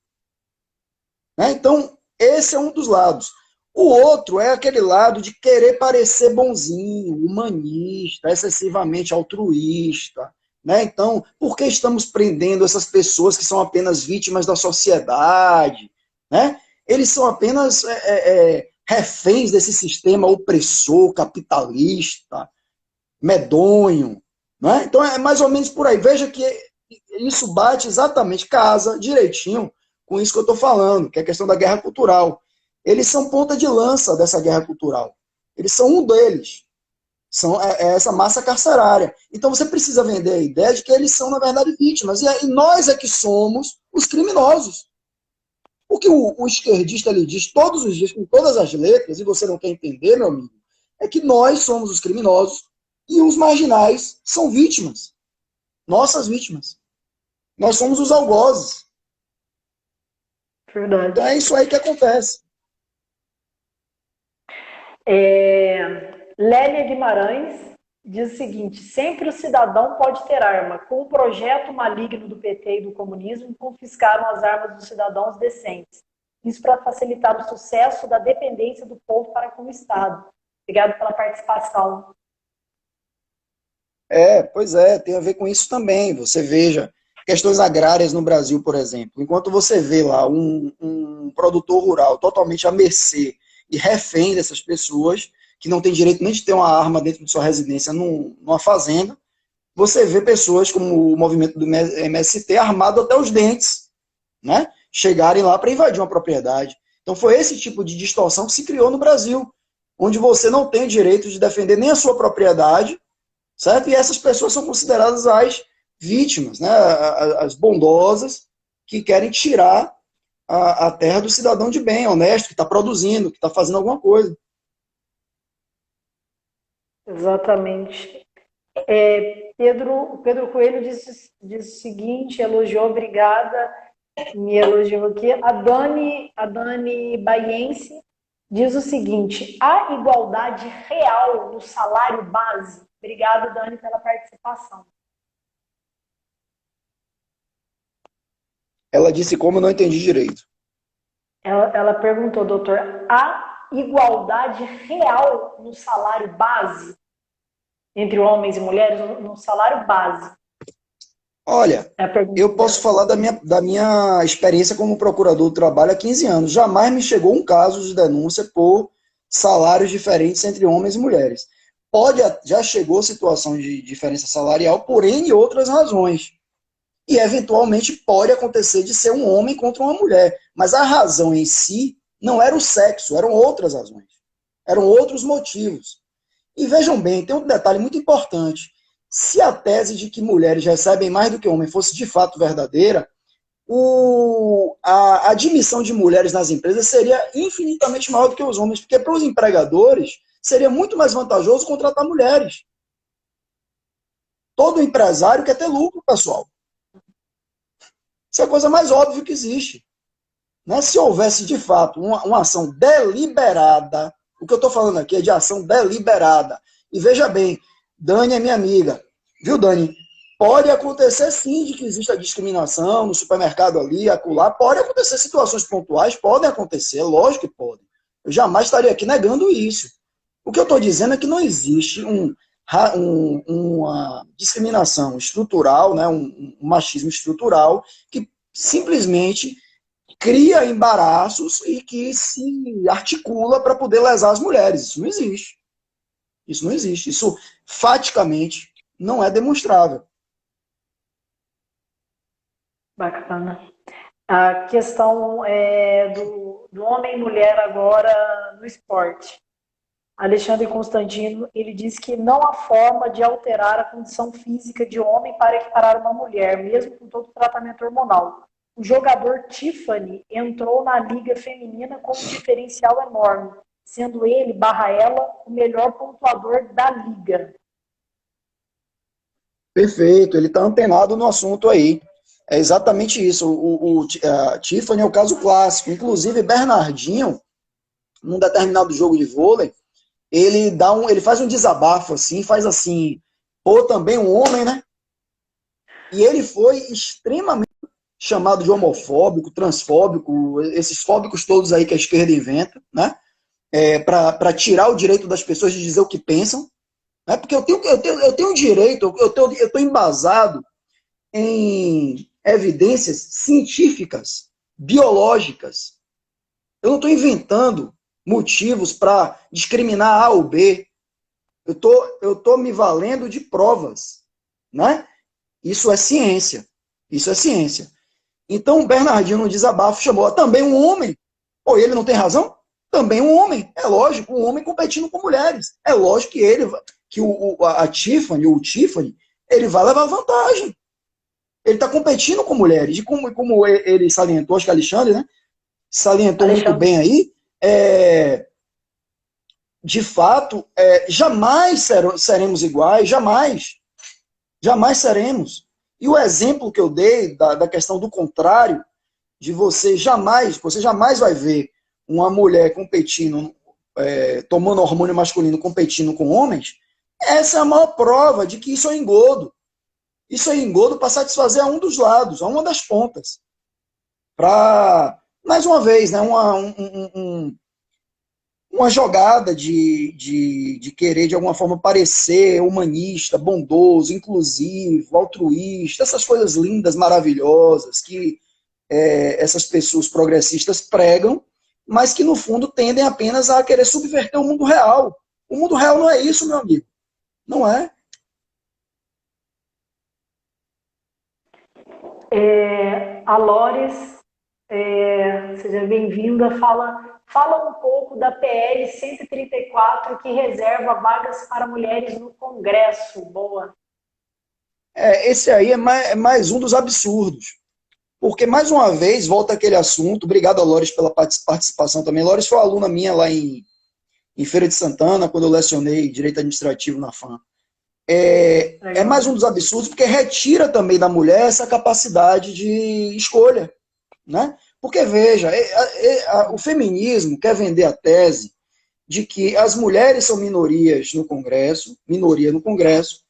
Né? Então, esse é um dos lados. O outro é aquele lado de querer parecer bonzinho, humanista, excessivamente altruísta. Né? Então, por que estamos prendendo essas pessoas que são apenas vítimas da sociedade? Né? Eles são apenas reféns desse sistema opressor, capitalista, medonho. Né? Então, é mais ou menos por aí. Veja que isso bate exatamente, casa direitinho com isso que eu estou falando, que é a questão da guerra cultural. Eles são ponta de lança dessa guerra cultural. Eles são um deles. São essa massa carcerária. Então você precisa vender a ideia de que eles são, na verdade, vítimas. E nós é que somos os criminosos. O que o esquerdista lhe diz todos os dias, com todas as letras, e você não quer entender, meu amigo, é que nós somos os criminosos e os marginais são vítimas. Nossas vítimas. Nós somos os algozes. Então Verdade. é isso aí que acontece. Lélia Guimarães diz o seguinte: sempre o cidadão pode ter arma. Com o projeto maligno do PT e do comunismo, confiscaram as armas dos cidadãos decentes. Isso para facilitar o sucesso da dependência do povo para com o Estado. Obrigado pela participação. Pois é, tem a ver com isso também. Você veja, questões agrárias no Brasil, por exemplo. Enquanto você vê lá um produtor rural totalmente à mercê e refém dessas pessoas, que não tem direito nem de ter uma arma dentro de sua residência numa fazenda, você vê pessoas como o movimento do MST armado até os dentes, né? Chegarem lá para invadir uma propriedade. Então foi esse tipo de distorção que se criou no Brasil, onde você não tem o direito de defender nem a sua propriedade, certo? E essas pessoas são consideradas as vítimas, né? As bondosas que querem tirar a terra do cidadão de bem, honesto, que está produzindo, que está fazendo alguma coisa. Exatamente. Pedro Coelho disse o seguinte, elogiou, obrigada, me elogiou aqui. A Dani Baiense diz o seguinte: há igualdade real no salário base? Obrigada, Dani, pela participação. Ela disse como, eu não entendi direito. Ela perguntou, doutor, há igualdade real no salário base entre homens e mulheres, no salário base? Olha, eu posso falar da minha experiência como procurador do trabalho há 15 anos. Jamais me chegou um caso de denúncia por salários diferentes entre homens e mulheres. Já chegou situação de diferença salarial por N outras razões. E, eventualmente, pode acontecer de ser um homem contra uma mulher. Mas a razão em si não era o sexo, eram outras razões. Eram outros motivos. E vejam bem, tem um detalhe muito importante. Se a tese de que mulheres recebem mais do que homens fosse de fato verdadeira, a admissão de mulheres nas empresas seria infinitamente maior do que os homens, porque para os empregadores seria muito mais vantajoso contratar mulheres. Todo empresário quer ter lucro, pessoal. Isso é a coisa mais óbvia que existe. Né? Se houvesse, de fato, uma ação deliberada, o que eu estou falando aqui é de ação deliberada. E veja bem, Dani é minha amiga. Viu, Dani? Pode acontecer, sim, de que exista discriminação no supermercado ali, acolá. Pode acontecer situações pontuais, podem acontecer, lógico que podem. Eu jamais estaria aqui negando isso. O que eu estou dizendo é que não existe uma discriminação estrutural, né, um machismo estrutural, que simplesmente cria embaraços e que se articula para poder lesar as mulheres. Isso não existe. Isso não existe. Isso, faticamente, não é demonstrável. Bacana. A questão do homem e mulher agora no esporte. Alexandre Constantino, ele diz que não há forma de alterar a condição física de homem para equiparar uma mulher, mesmo com todo o tratamento hormonal. O jogador Tiffany entrou na liga feminina com um diferencial enorme, sendo ele, barra ela, o melhor pontuador da liga. Perfeito, ele está antenado no assunto aí. É exatamente isso. A Tiffany é o caso clássico. Inclusive, Bernardinho, num determinado jogo de vôlei, ele faz um desabafo assim, faz assim, pô, também um homem, né? E ele foi extremamente chamado de homofóbico, transfóbico, esses fóbicos todos aí que a esquerda inventa, né? Para tirar o direito das pessoas de dizer o que pensam, né? Porque eu tenho direito, eu estou embasado em evidências científicas, biológicas. Eu não estou inventando motivos para discriminar A ou B. Eu tô me valendo de provas, né? Isso é ciência. Isso é ciência. Então, o Bernardinho, no desabafo, chamou também um homem. Pô, ele não tem razão? Também um homem. É lógico, um homem competindo com mulheres. É lógico que a Tiffany, ou o Tiffany, ele vai levar vantagem. Ele está competindo com mulheres. E como ele salientou, acho que Alexandre, né? Salientou muito bem aí, de fato, jamais seremos iguais, jamais. Jamais seremos. E o exemplo que eu dei da questão do contrário, de você jamais vai ver uma mulher competindo, tomando hormônio masculino, competindo com homens, essa é a maior prova de que isso é engodo. Isso é engodo para satisfazer a um dos lados, a uma das pontas. Para, mais uma vez, né, uma jogada de querer, de alguma forma, parecer humanista, bondoso, inclusivo, altruísta, essas coisas lindas, maravilhosas que essas pessoas progressistas pregam, mas que, no fundo, tendem apenas a querer subverter o mundo real. O mundo real não é isso, meu amigo. Não é. A Lores, seja bem-vinda, fala um pouco da PL 134, que reserva vagas para mulheres no Congresso. Boa. Esse aí é mais um dos absurdos. Porque, mais uma vez, volta aquele assunto. Obrigado a Lores pela participação também. Lores foi aluna minha lá em Feira de Santana, quando eu lecionei Direito Administrativo na FAM. é mais um dos absurdos, porque retira também da mulher essa capacidade de escolha, né? Porque, veja, o feminismo quer vender a tese de que as mulheres são minorias no Congresso, minoria no Congresso,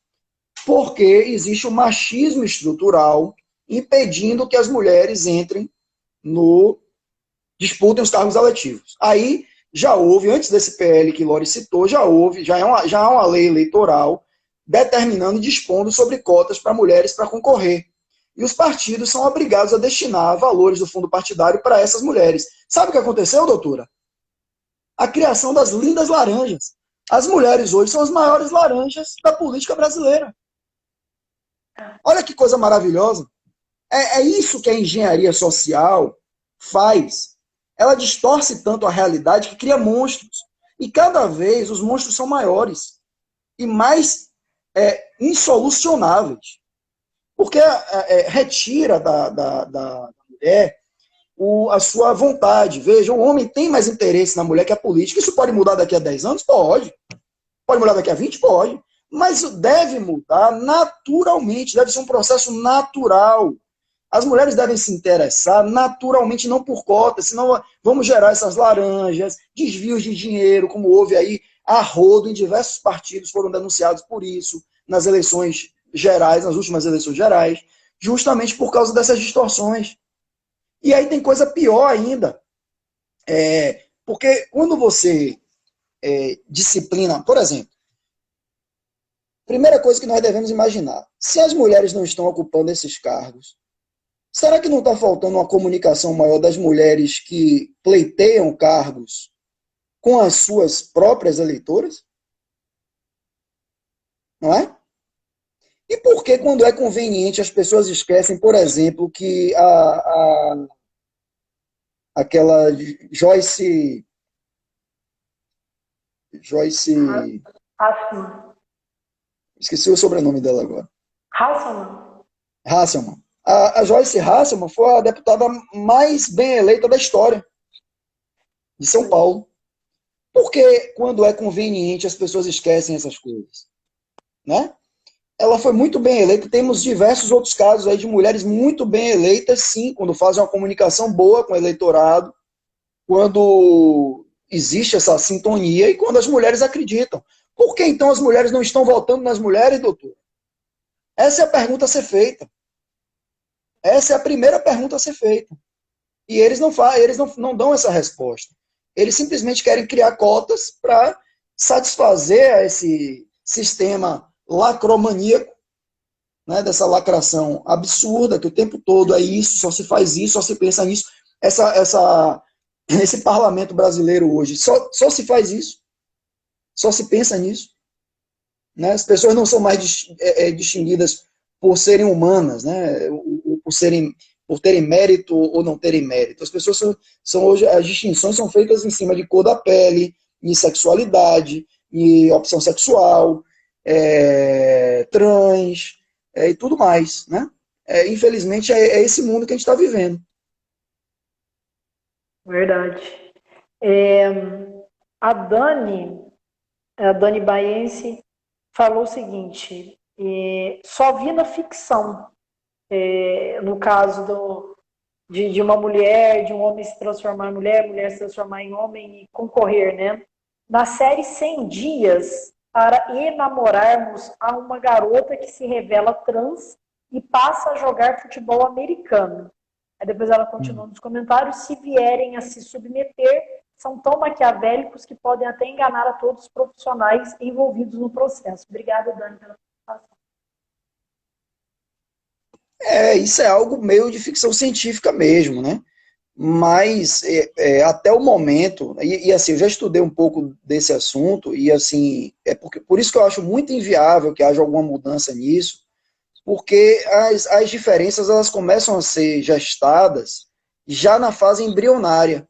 porque existe o machismo estrutural impedindo que as mulheres entrem disputem os cargos eletivos. Aí já houve, antes desse PL que Lori citou, já há uma lei eleitoral determinando e dispondo sobre cotas para mulheres para concorrer. E os partidos são obrigados a destinar valores do fundo partidário para essas mulheres. Sabe o que aconteceu, doutora? A criação das lindas laranjas. As mulheres hoje são as maiores laranjas da política brasileira. Olha que coisa maravilhosa. É isso que a engenharia social faz. Ela distorce tanto a realidade que cria monstros. E cada vez os monstros são maiores e mais insolucionáveis. Porque retira da mulher a sua vontade. Veja, o homem tem mais interesse na mulher que a política. Isso pode mudar daqui a 10 anos? Pode. Pode mudar daqui a 20? Pode. Mas deve mudar naturalmente, deve ser um processo natural. As mulheres devem se interessar naturalmente, não por cotas, senão vamos gerar essas laranjas, desvios de dinheiro, como houve aí a rodo em diversos partidos, foram denunciados por isso, nas eleições gerais, nas últimas eleições gerais, justamente por causa dessas distorções. E aí tem coisa pior ainda, porque quando você disciplina, por exemplo, primeira coisa que nós devemos imaginar, se as mulheres não estão ocupando esses cargos, será que não está faltando uma comunicação maior das mulheres que pleiteiam cargos com as suas próprias eleitoras? Não é? E por que, quando é conveniente, as pessoas esquecem, por exemplo, que aquela Joyce esqueci o sobrenome dela agora. Hasselmann. A Joyce Hasselmann foi a deputada mais bem eleita da história de São Paulo. Por que, quando é conveniente, as pessoas esquecem essas coisas? Né? Ela foi muito bem eleita. Temos diversos outros casos aí de mulheres muito bem eleitas, sim, quando fazem uma comunicação boa com o eleitorado, quando existe essa sintonia e quando as mulheres acreditam. Por que, então, as mulheres não estão votando nas mulheres, doutor? Essa é a pergunta a ser feita. Essa é a primeira pergunta a ser feita. E eles não dão essa resposta. Eles simplesmente querem criar cotas para satisfazer esse sistema lacromaníaco, né, dessa lacração absurda, que o tempo todo é isso, só se faz isso, só se pensa nisso. Esse parlamento brasileiro hoje só se faz isso, só se pensa nisso. Né? As pessoas não são mais distinguidas por serem humanas, né? por terem mérito ou não terem mérito. As pessoas são hoje, as distinções são feitas em cima de cor da pele, de sexualidade, de opção sexual, trans, e tudo mais, né? Infelizmente é esse mundo que a gente está vivendo. Verdade. A Dani Baense falou o seguinte: só vi na ficção, no caso de uma mulher, de um homem se transformar em mulher, mulher se transformar em homem e concorrer, né? Na série 100 Dias para Enamorarmos a uma garota que se revela trans e passa a jogar futebol americano. Aí depois ela continua nos comentários: se vierem a se submeter, são tão maquiavélicos que podem até enganar a todos os profissionais envolvidos no processo. Obrigada, Dani, pela participação. Isso é algo meio de ficção científica mesmo, né? Mas até o momento, e assim, eu já estudei um pouco desse assunto, e assim, por isso que eu acho muito inviável que haja alguma mudança nisso, porque as diferenças elas começam a ser gestadas já na fase embrionária,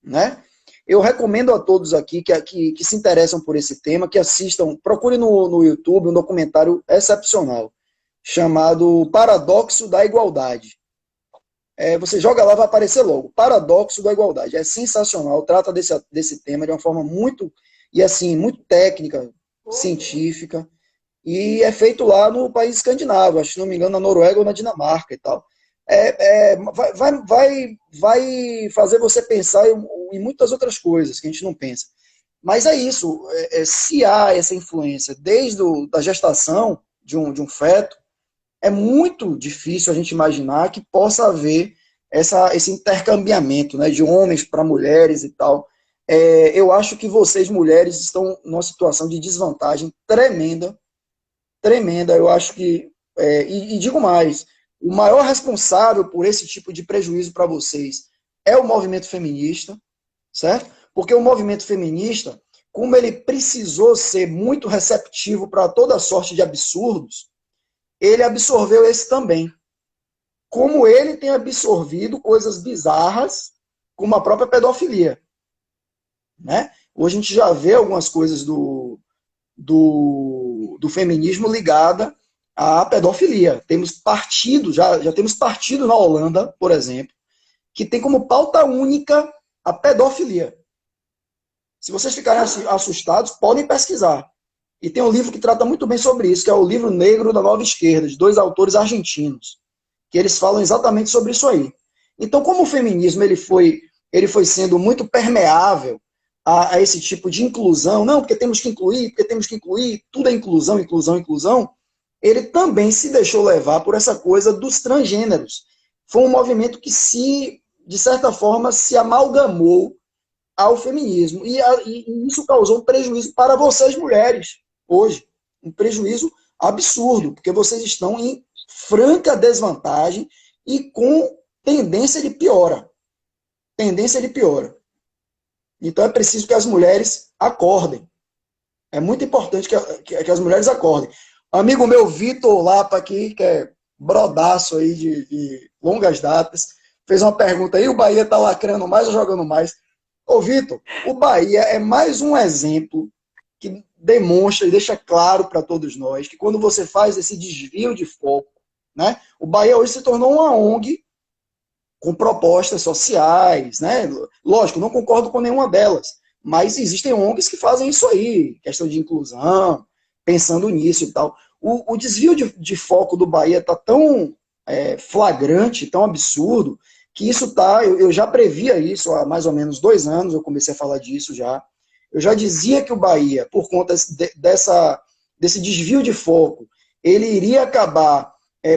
né? Eu recomendo a todos aqui que se interessam por esse tema, que assistam, procure no YouTube um documentário excepcional, chamado Paradoxo da Igualdade. Você joga lá, vai aparecer logo, Paradoxo da Igualdade. É sensacional, trata desse tema de uma forma muito técnica, científica, e é feito lá no país escandinavo, acho que, se não me engano, na Noruega ou na Dinamarca e tal. Vai fazer você pensar em muitas outras coisas que a gente não pensa. Mas é isso, se há essa influência desde da gestação de um feto, é muito difícil a gente imaginar que possa haver esse intercambiamento, né, de homens para mulheres e tal. Eu acho que vocês, mulheres, estão numa situação de desvantagem tremenda, tremenda. Eu acho que, e digo mais, o maior responsável por esse tipo de prejuízo para vocês é o movimento feminista, certo? Porque o movimento feminista, como ele precisou ser muito receptivo para toda sorte de absurdos, ele absorveu esse também. Como ele tem absorvido coisas bizarras, como a própria pedofilia. Né? Hoje a gente já vê algumas coisas do feminismo ligada à pedofilia. Temos partido, já temos partido na Holanda, por exemplo, que tem como pauta única a pedofilia. Se vocês ficarem assustados, podem pesquisar. E tem um livro que trata muito bem sobre isso, que é o Livro Negro da Nova Esquerda, de 2 autores argentinos, que eles falam exatamente sobre isso aí. Então, como o feminismo ele foi sendo muito permeável a esse tipo de inclusão, não, porque temos que incluir, tudo é inclusão, inclusão, inclusão, ele também se deixou levar por essa coisa dos transgêneros. Foi um movimento que de certa forma, se amalgamou ao feminismo. E isso causou um prejuízo para vocês, mulheres, hoje. Um prejuízo absurdo, porque vocês estão em franca desvantagem e com tendência de piora. Tendência de piora. Então é preciso que as mulheres acordem. É muito importante que as mulheres acordem. Amigo meu, Vitor Lapa aqui, que é brodaço aí de longas datas, fez uma pergunta aí, o Bahia está lacrando mais ou jogando mais? Ô, Vitor, o Bahia é mais um exemplo que demonstra e deixa claro para todos nós que quando você faz esse desvio de foco, né, o Bahia hoje se tornou uma ONG com propostas sociais, né? Lógico, não concordo com nenhuma delas, mas existem ONGs que fazem isso aí, questão de inclusão, pensando nisso e tal. O desvio de foco do Bahia está tão flagrante, tão absurdo, que isso tá, eu já previa isso há mais ou menos 2 anos, eu comecei a falar disso já. Eu já dizia que o Bahia, por conta desse desvio de foco, ele iria acabar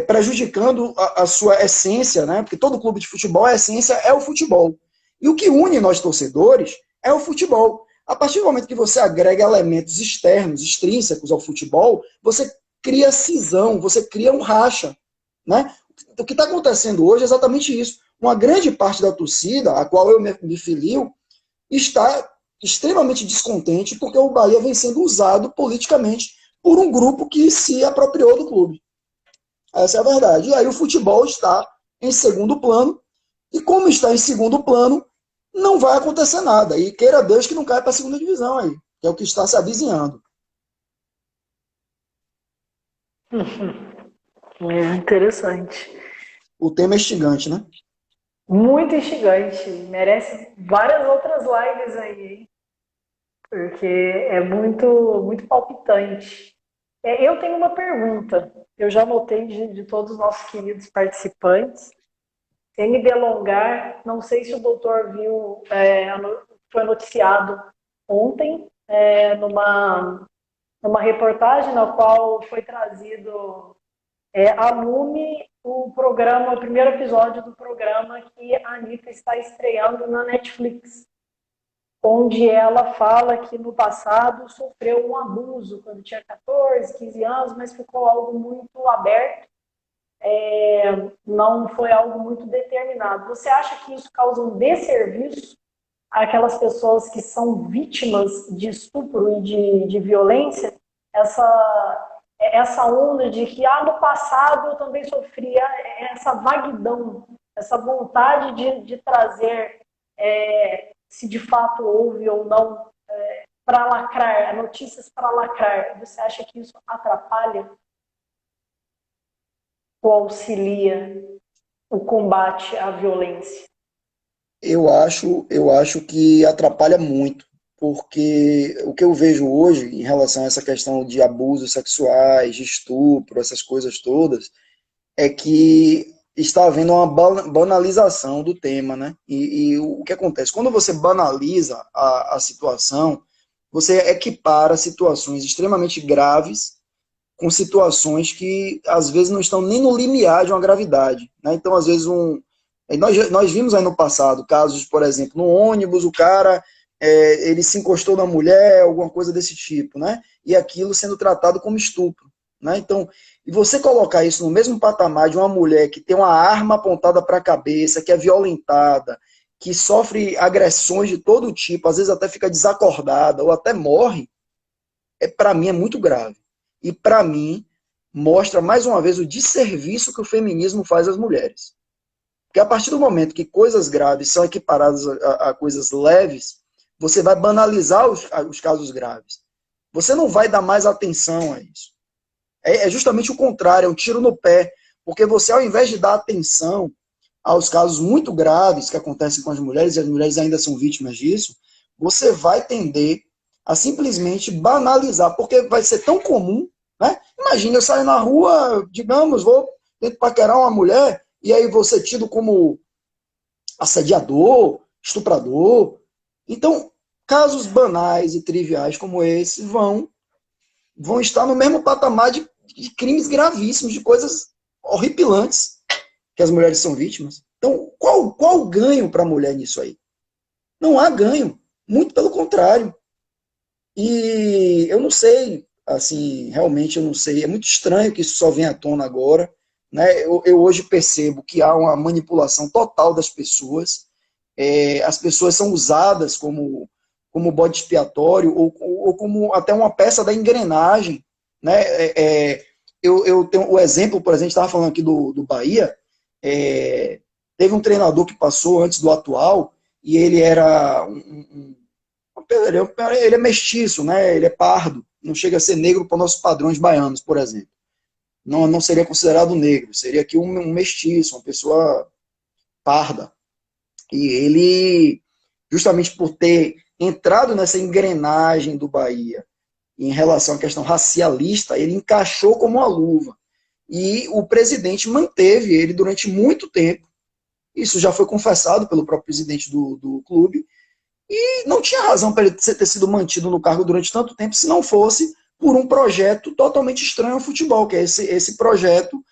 prejudicando a sua essência, né? Porque todo clube de futebol, a essência é o futebol. E o que une nós torcedores é o futebol. A partir do momento que você agrega elementos externos, extrínsecos ao futebol, você cria cisão, você cria um racha. Né? O que está acontecendo hoje é exatamente isso. Uma grande parte da torcida, a qual eu me filio, está extremamente descontente porque o Bahia vem sendo usado politicamente por um grupo que se apropriou do clube. Essa é a verdade. E aí o futebol está em segundo plano, e como está em segundo plano, não vai acontecer nada. E queira Deus que não caia para a segunda divisão aí, que é o que está se avizinhando. É interessante. O tema é instigante, né? Muito instigante. Merece várias outras lives aí, hein? Porque é muito, muito palpitante. Eu tenho uma pergunta. Eu já notei de todos os nossos queridos participantes. Sem me delongar, não sei se o doutor viu, foi noticiado ontem, numa reportagem na qual foi trazido a lume o primeiro episódio do programa que a Anitta está estreando na Netflix, onde ela fala que no passado sofreu um abuso quando tinha 14, 15 anos, mas ficou algo muito aberto, não foi algo muito determinado. Você acha que isso causa um desserviço àquelas pessoas que são vítimas de estupro e de violência? Essa onda de que no passado eu também sofria, essa vaguidão, essa vontade de trazer se de fato houve ou não, para lacrar, notícias para lacrar. Você acha que isso atrapalha ou auxilia o combate à violência? Eu acho que atrapalha muito, porque o que eu vejo hoje em relação a essa questão de abusos sexuais, de estupro, essas coisas todas, é que está havendo uma banalização do tema, né? E o que acontece? Quando você banaliza a situação, você equipara situações extremamente graves com situações que às vezes não estão nem no limiar de uma gravidade, né? Então, às vezes, nós vimos aí no passado casos, por exemplo, no ônibus, o cara ele se encostou na mulher, alguma coisa desse tipo, né? E aquilo sendo tratado como estupro, né? Então, e você colocar isso no mesmo patamar de uma mulher que tem uma arma apontada para a cabeça, que é violentada, que sofre agressões de todo tipo, às vezes até fica desacordada ou até morre, para mim é muito grave. E para mim mostra mais uma vez o desserviço que o feminismo faz às mulheres. Porque a partir do momento que coisas graves são equiparadas a coisas leves, você vai banalizar os casos graves. Você não vai dar mais atenção a isso. É justamente o contrário, é um tiro no pé. Porque você, ao invés de dar atenção aos casos muito graves que acontecem com as mulheres, e as mulheres ainda são vítimas disso, você vai tender a simplesmente banalizar, porque vai ser tão comum, né? Imagina, eu saio na rua, digamos, vou tentar paquerar uma mulher, e aí vou ser tido como assediador, estuprador. Então, casos banais e triviais como esse vão estar no mesmo patamar de crimes gravíssimos, de coisas horripilantes que as mulheres são vítimas. Então, qual o ganho para a mulher nisso aí? Não há ganho. Muito pelo contrário. E eu não sei, assim, realmente eu não sei. É muito estranho que isso só venha à tona agora. Né? Eu hoje percebo que há uma manipulação total das pessoas. As pessoas são usadas como bode expiatório ou como até uma peça da engrenagem. Né? Eu tenho o exemplo, por exemplo, estava falando aqui do Bahia. Teve um treinador que passou antes do atual e ele era ele é mestiço, né? Ele é pardo, não chega a ser negro para nossos padrões baianos, por exemplo. Não seria considerado negro, seria aqui um mestiço, uma pessoa parda. E ele, justamente por ter entrado nessa engrenagem do Bahia em relação à questão racialista, ele encaixou como uma luva. E o presidente manteve ele durante muito tempo. Isso já foi confessado pelo próprio presidente do clube. E não tinha razão para ele ter sido mantido no cargo durante tanto tempo se não fosse por um projeto totalmente estranho ao futebol, que é esse projeto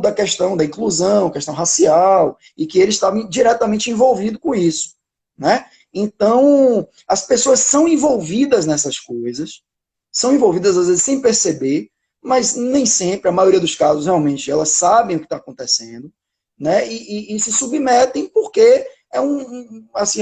da questão da inclusão, questão racial, e que ele estava diretamente envolvido com isso. Né? Então, as pessoas são envolvidas nessas coisas, são envolvidas às vezes sem perceber, mas nem sempre, a maioria dos casos, realmente, elas sabem o que está acontecendo, né? E se submetem porque há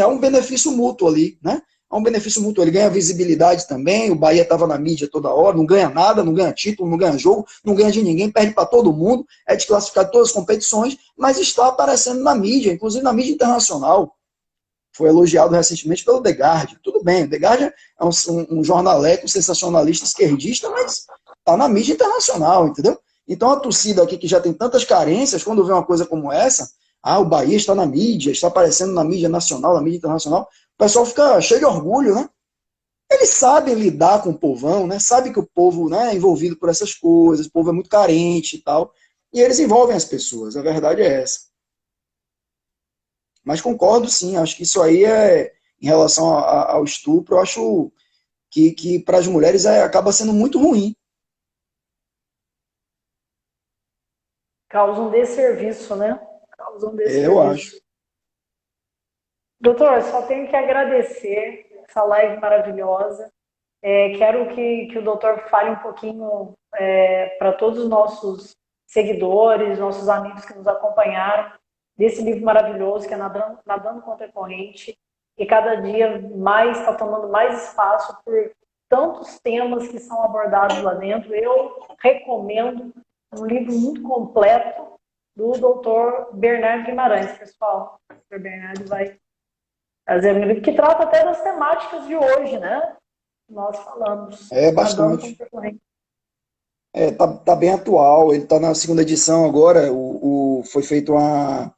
um benefício mútuo ali, né? Há um benefício mútuo. Ele ganha visibilidade também, o Bahia estava na mídia toda hora, não ganha nada, não ganha título, não ganha jogo, não ganha de ninguém, perde para todo mundo, é desclassificado de todas as competições, mas está aparecendo na mídia, inclusive na mídia internacional. Foi elogiado recentemente pelo The Guardian. Tudo bem, o The Guardian é um jornaleco sensacionalista esquerdista, mas está na mídia internacional, entendeu? Então a torcida aqui que já tem tantas carências, quando vê uma coisa como essa, o Bahia está na mídia, está aparecendo na mídia nacional, na mídia internacional, o pessoal fica cheio de orgulho, né? Eles sabem lidar com o povão, né? Sabe que o povo, né, é envolvido por essas coisas, o povo é muito carente e tal, e eles envolvem as pessoas, a verdade é essa. Mas concordo sim, acho que isso aí em relação ao estupro, eu acho que para as mulheres acaba sendo muito ruim. Causa um desserviço, né? Causa um Eu acho. desserviço. Doutor, só tenho que agradecer essa live maravilhosa. Quero que o doutor fale um pouquinho para todos os nossos seguidores, nossos amigos que nos acompanharam, desse livro maravilhoso que é Nadando contra a Corrente, e cada dia mais está tomando mais espaço por tantos temas que são abordados lá dentro. Eu recomendo um livro muito completo do doutor Bernardo Guimarães, pessoal. O doutor Bernardo vai fazer um livro que trata até das temáticas de hoje, né? Nós falamos. Nadando Bastante. contra a corrente. Tá bem atual, ele está na segunda edição agora, foi feito a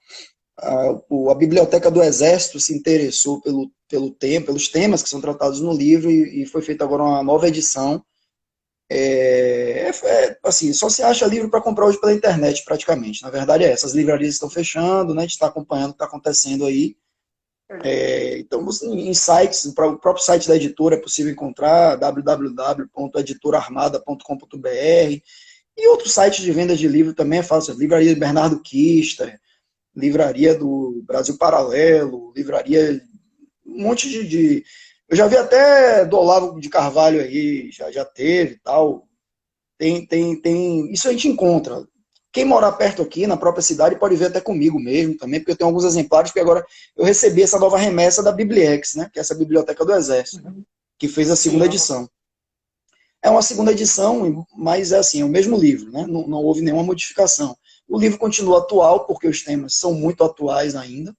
Biblioteca do Exército se interessou pelo tempo, pelos temas que são tratados no livro, e foi feita agora uma nova edição. Assim, só se acha livro para comprar hoje pela internet, praticamente. Na verdade é essa, as livrarias estão fechando, né, a gente está acompanhando o que está acontecendo aí. Então, em sites, o próprio site da editora é possível encontrar, www.editorarmada.com.br, e outros sites de venda de livro também é fácil, livraria de Bernardo Kister, livraria do Brasil Paralelo, livraria, um monte eu já vi até do Olavo de Carvalho aí, já teve e tal. Isso a gente encontra. Quem morar perto aqui, na própria cidade, pode ver até comigo mesmo também, porque eu tenho alguns exemplares, porque agora eu recebi essa nova remessa da Bibliex, né, que é essa biblioteca do Exército, que fez a segunda edição. É uma segunda edição, mas é assim, é o mesmo livro, né, não houve nenhuma modificação. O livro continua atual, porque os temas são muito atuais ainda,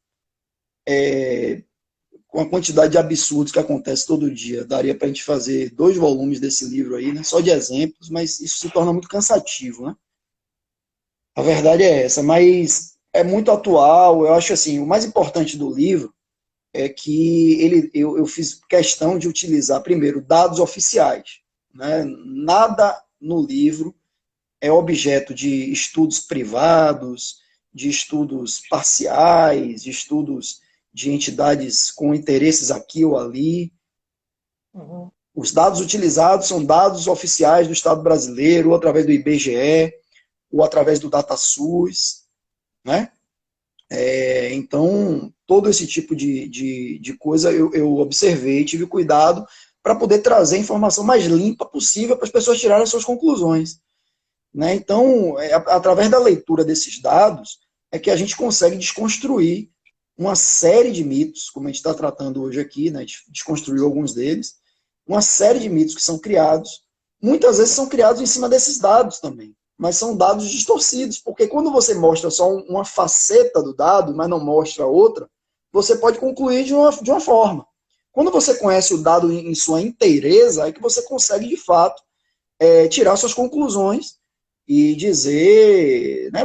com a quantidade de absurdos que acontece todo dia. Daria para a gente fazer 2 volumes desse livro aí, né, só de exemplos, mas isso se torna muito cansativo, né? A verdade é essa, mas é muito atual. Eu acho assim, o mais importante do livro é que eu fiz questão de utilizar primeiro dados oficiais, né? Nada no livro é objeto de estudos privados, de estudos parciais, de estudos de entidades com interesses aqui ou ali. Uhum. Os dados utilizados são dados oficiais do Estado brasileiro, ou através do IBGE, ou através do DataSUS, né? Então, todo esse tipo de coisa eu observei, tive cuidado para poder trazer a informação mais limpa possível para as pessoas tirarem as suas conclusões. Né? Então, através da leitura desses dados, é que a gente consegue desconstruir uma série de mitos, como a gente está tratando hoje aqui, né? A gente desconstruiu alguns deles, uma série de mitos que são criados, muitas vezes são criados em cima desses dados também, mas são dados distorcidos, porque quando você mostra só uma faceta do dado, mas não mostra outra, você pode concluir de uma forma. Quando você conhece o dado em sua inteireza, é que você consegue, de fato, tirar suas conclusões e dizer, né,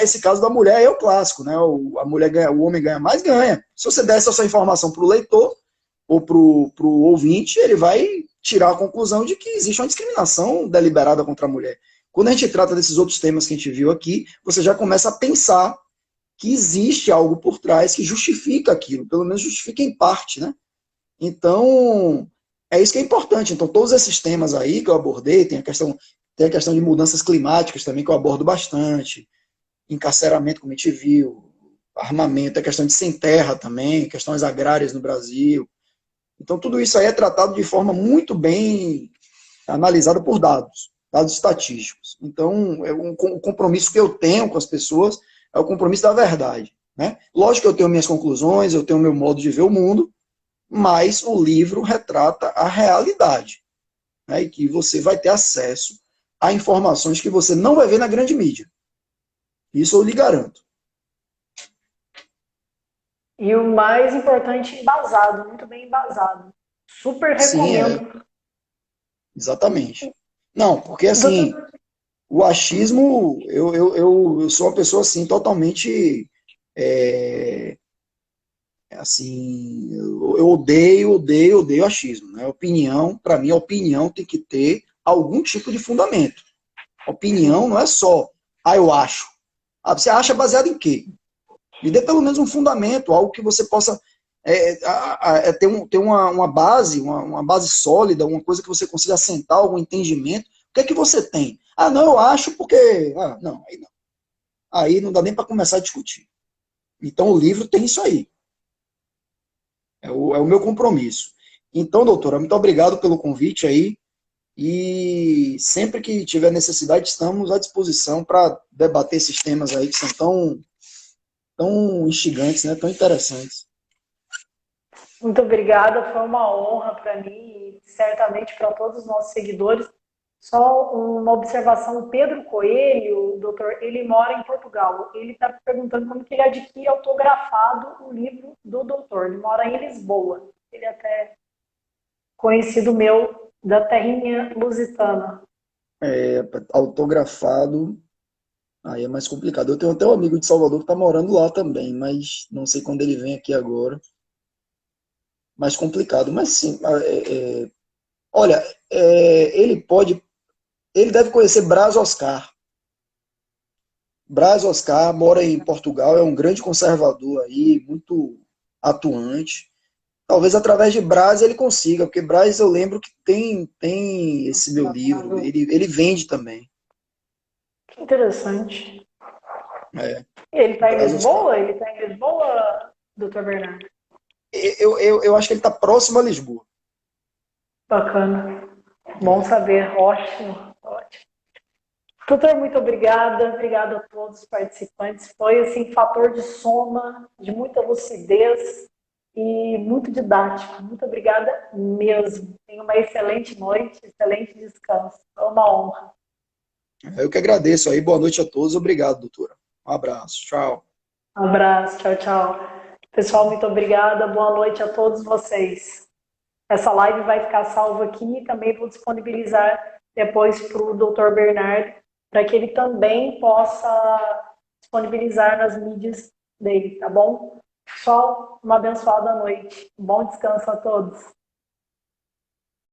esse caso da mulher é o clássico, né, a mulher ganha, o homem ganha mais, ganha. Se você der essa informação para o leitor ou para o ouvinte, ele vai tirar a conclusão de que existe uma discriminação deliberada contra a mulher. Quando a gente trata desses outros temas que a gente viu aqui, você já começa a pensar que existe algo por trás que justifica aquilo, pelo menos justifica em parte, né? Então, é isso que é importante. Então, todos esses temas aí que eu abordei, tem a questão de mudanças climáticas também, que eu abordo bastante, encarceramento, como a gente viu, armamento, a questão de sem terra também, questões agrárias no Brasil. Então, tudo isso aí é tratado de forma muito bem analisada por dados estatísticos. Então, o compromisso que eu tenho com as pessoas é o compromisso da verdade. Né? Lógico que eu tenho minhas conclusões, eu tenho meu modo de ver o mundo, mas o livro retrata a realidade, né? E que você vai ter acesso a informações que você não vai ver na grande mídia. Isso eu lhe garanto. E o mais importante, embasado, muito bem embasado. Super Sim, recomendo. exatamente. Não, porque assim, Doutor, o achismo, eu sou uma pessoa assim, totalmente assim, eu odeio achismo, né? Opinião, para mim, a opinião tem que ter algum tipo de fundamento. Opinião não é só, eu acho. Você acha baseado em quê? Me dê pelo menos um fundamento, algo que você possa ter uma base, uma base sólida, uma coisa que você consiga assentar, algum entendimento. O que é que você tem? Não, eu acho porque... não, aí não. Aí não dá nem para começar a discutir. Então o livro tem isso aí. É o meu compromisso. Então, doutora, muito obrigado pelo convite aí. E sempre que tiver necessidade, estamos à disposição para debater esses temas aí que são tão instigantes, né? Tão interessantes. muito obrigada, foi uma honra para mim e certamente para todos os nossos seguidores. Só uma observação, o Pedro Coelho, doutor, ele mora em Portugal. Ele está perguntando como que ele adquire autografado o livro do doutor. Ele mora em Lisboa. Ele é até conhecido meu da terrinha lusitana. Autografado, aí é mais complicado. Eu tenho até um amigo de Salvador que está morando lá também, mas não sei quando ele vem aqui agora. mais complicado. Mas sim, olha, ele deve conhecer Braz Oscar. Braz Oscar mora em Portugal, é um grande conservador aí, muito atuante. Talvez através de Braz ele consiga, porque Braz eu lembro que tem esse meu livro, ele vende também. Que interessante. É, Ele está em Braz Oscar. Lisboa? Ele está em Lisboa, doutor Bernardo? Eu acho que ele está próximo a Lisboa. Bacana. Bom É. saber. Ótimo. Ótimo. Doutor, muito obrigada. Obrigada a todos os participantes. Foi, assim, fator de soma, de muita lucidez e muito didático. Muito obrigada mesmo. Tenha uma excelente noite, excelente descanso. Foi uma honra. Eu que agradeço aí, boa noite a todos, obrigado, doutora. Um abraço, tchau. Um abraço. Tchau, tchau. Pessoal, muito obrigada. Boa noite a todos vocês. Essa live vai ficar salva aqui e também vou disponibilizar depois para o Dr. Bernardo, para que ele também possa disponibilizar nas mídias dele, tá bom? Pessoal, uma abençoada noite. Bom descanso a todos.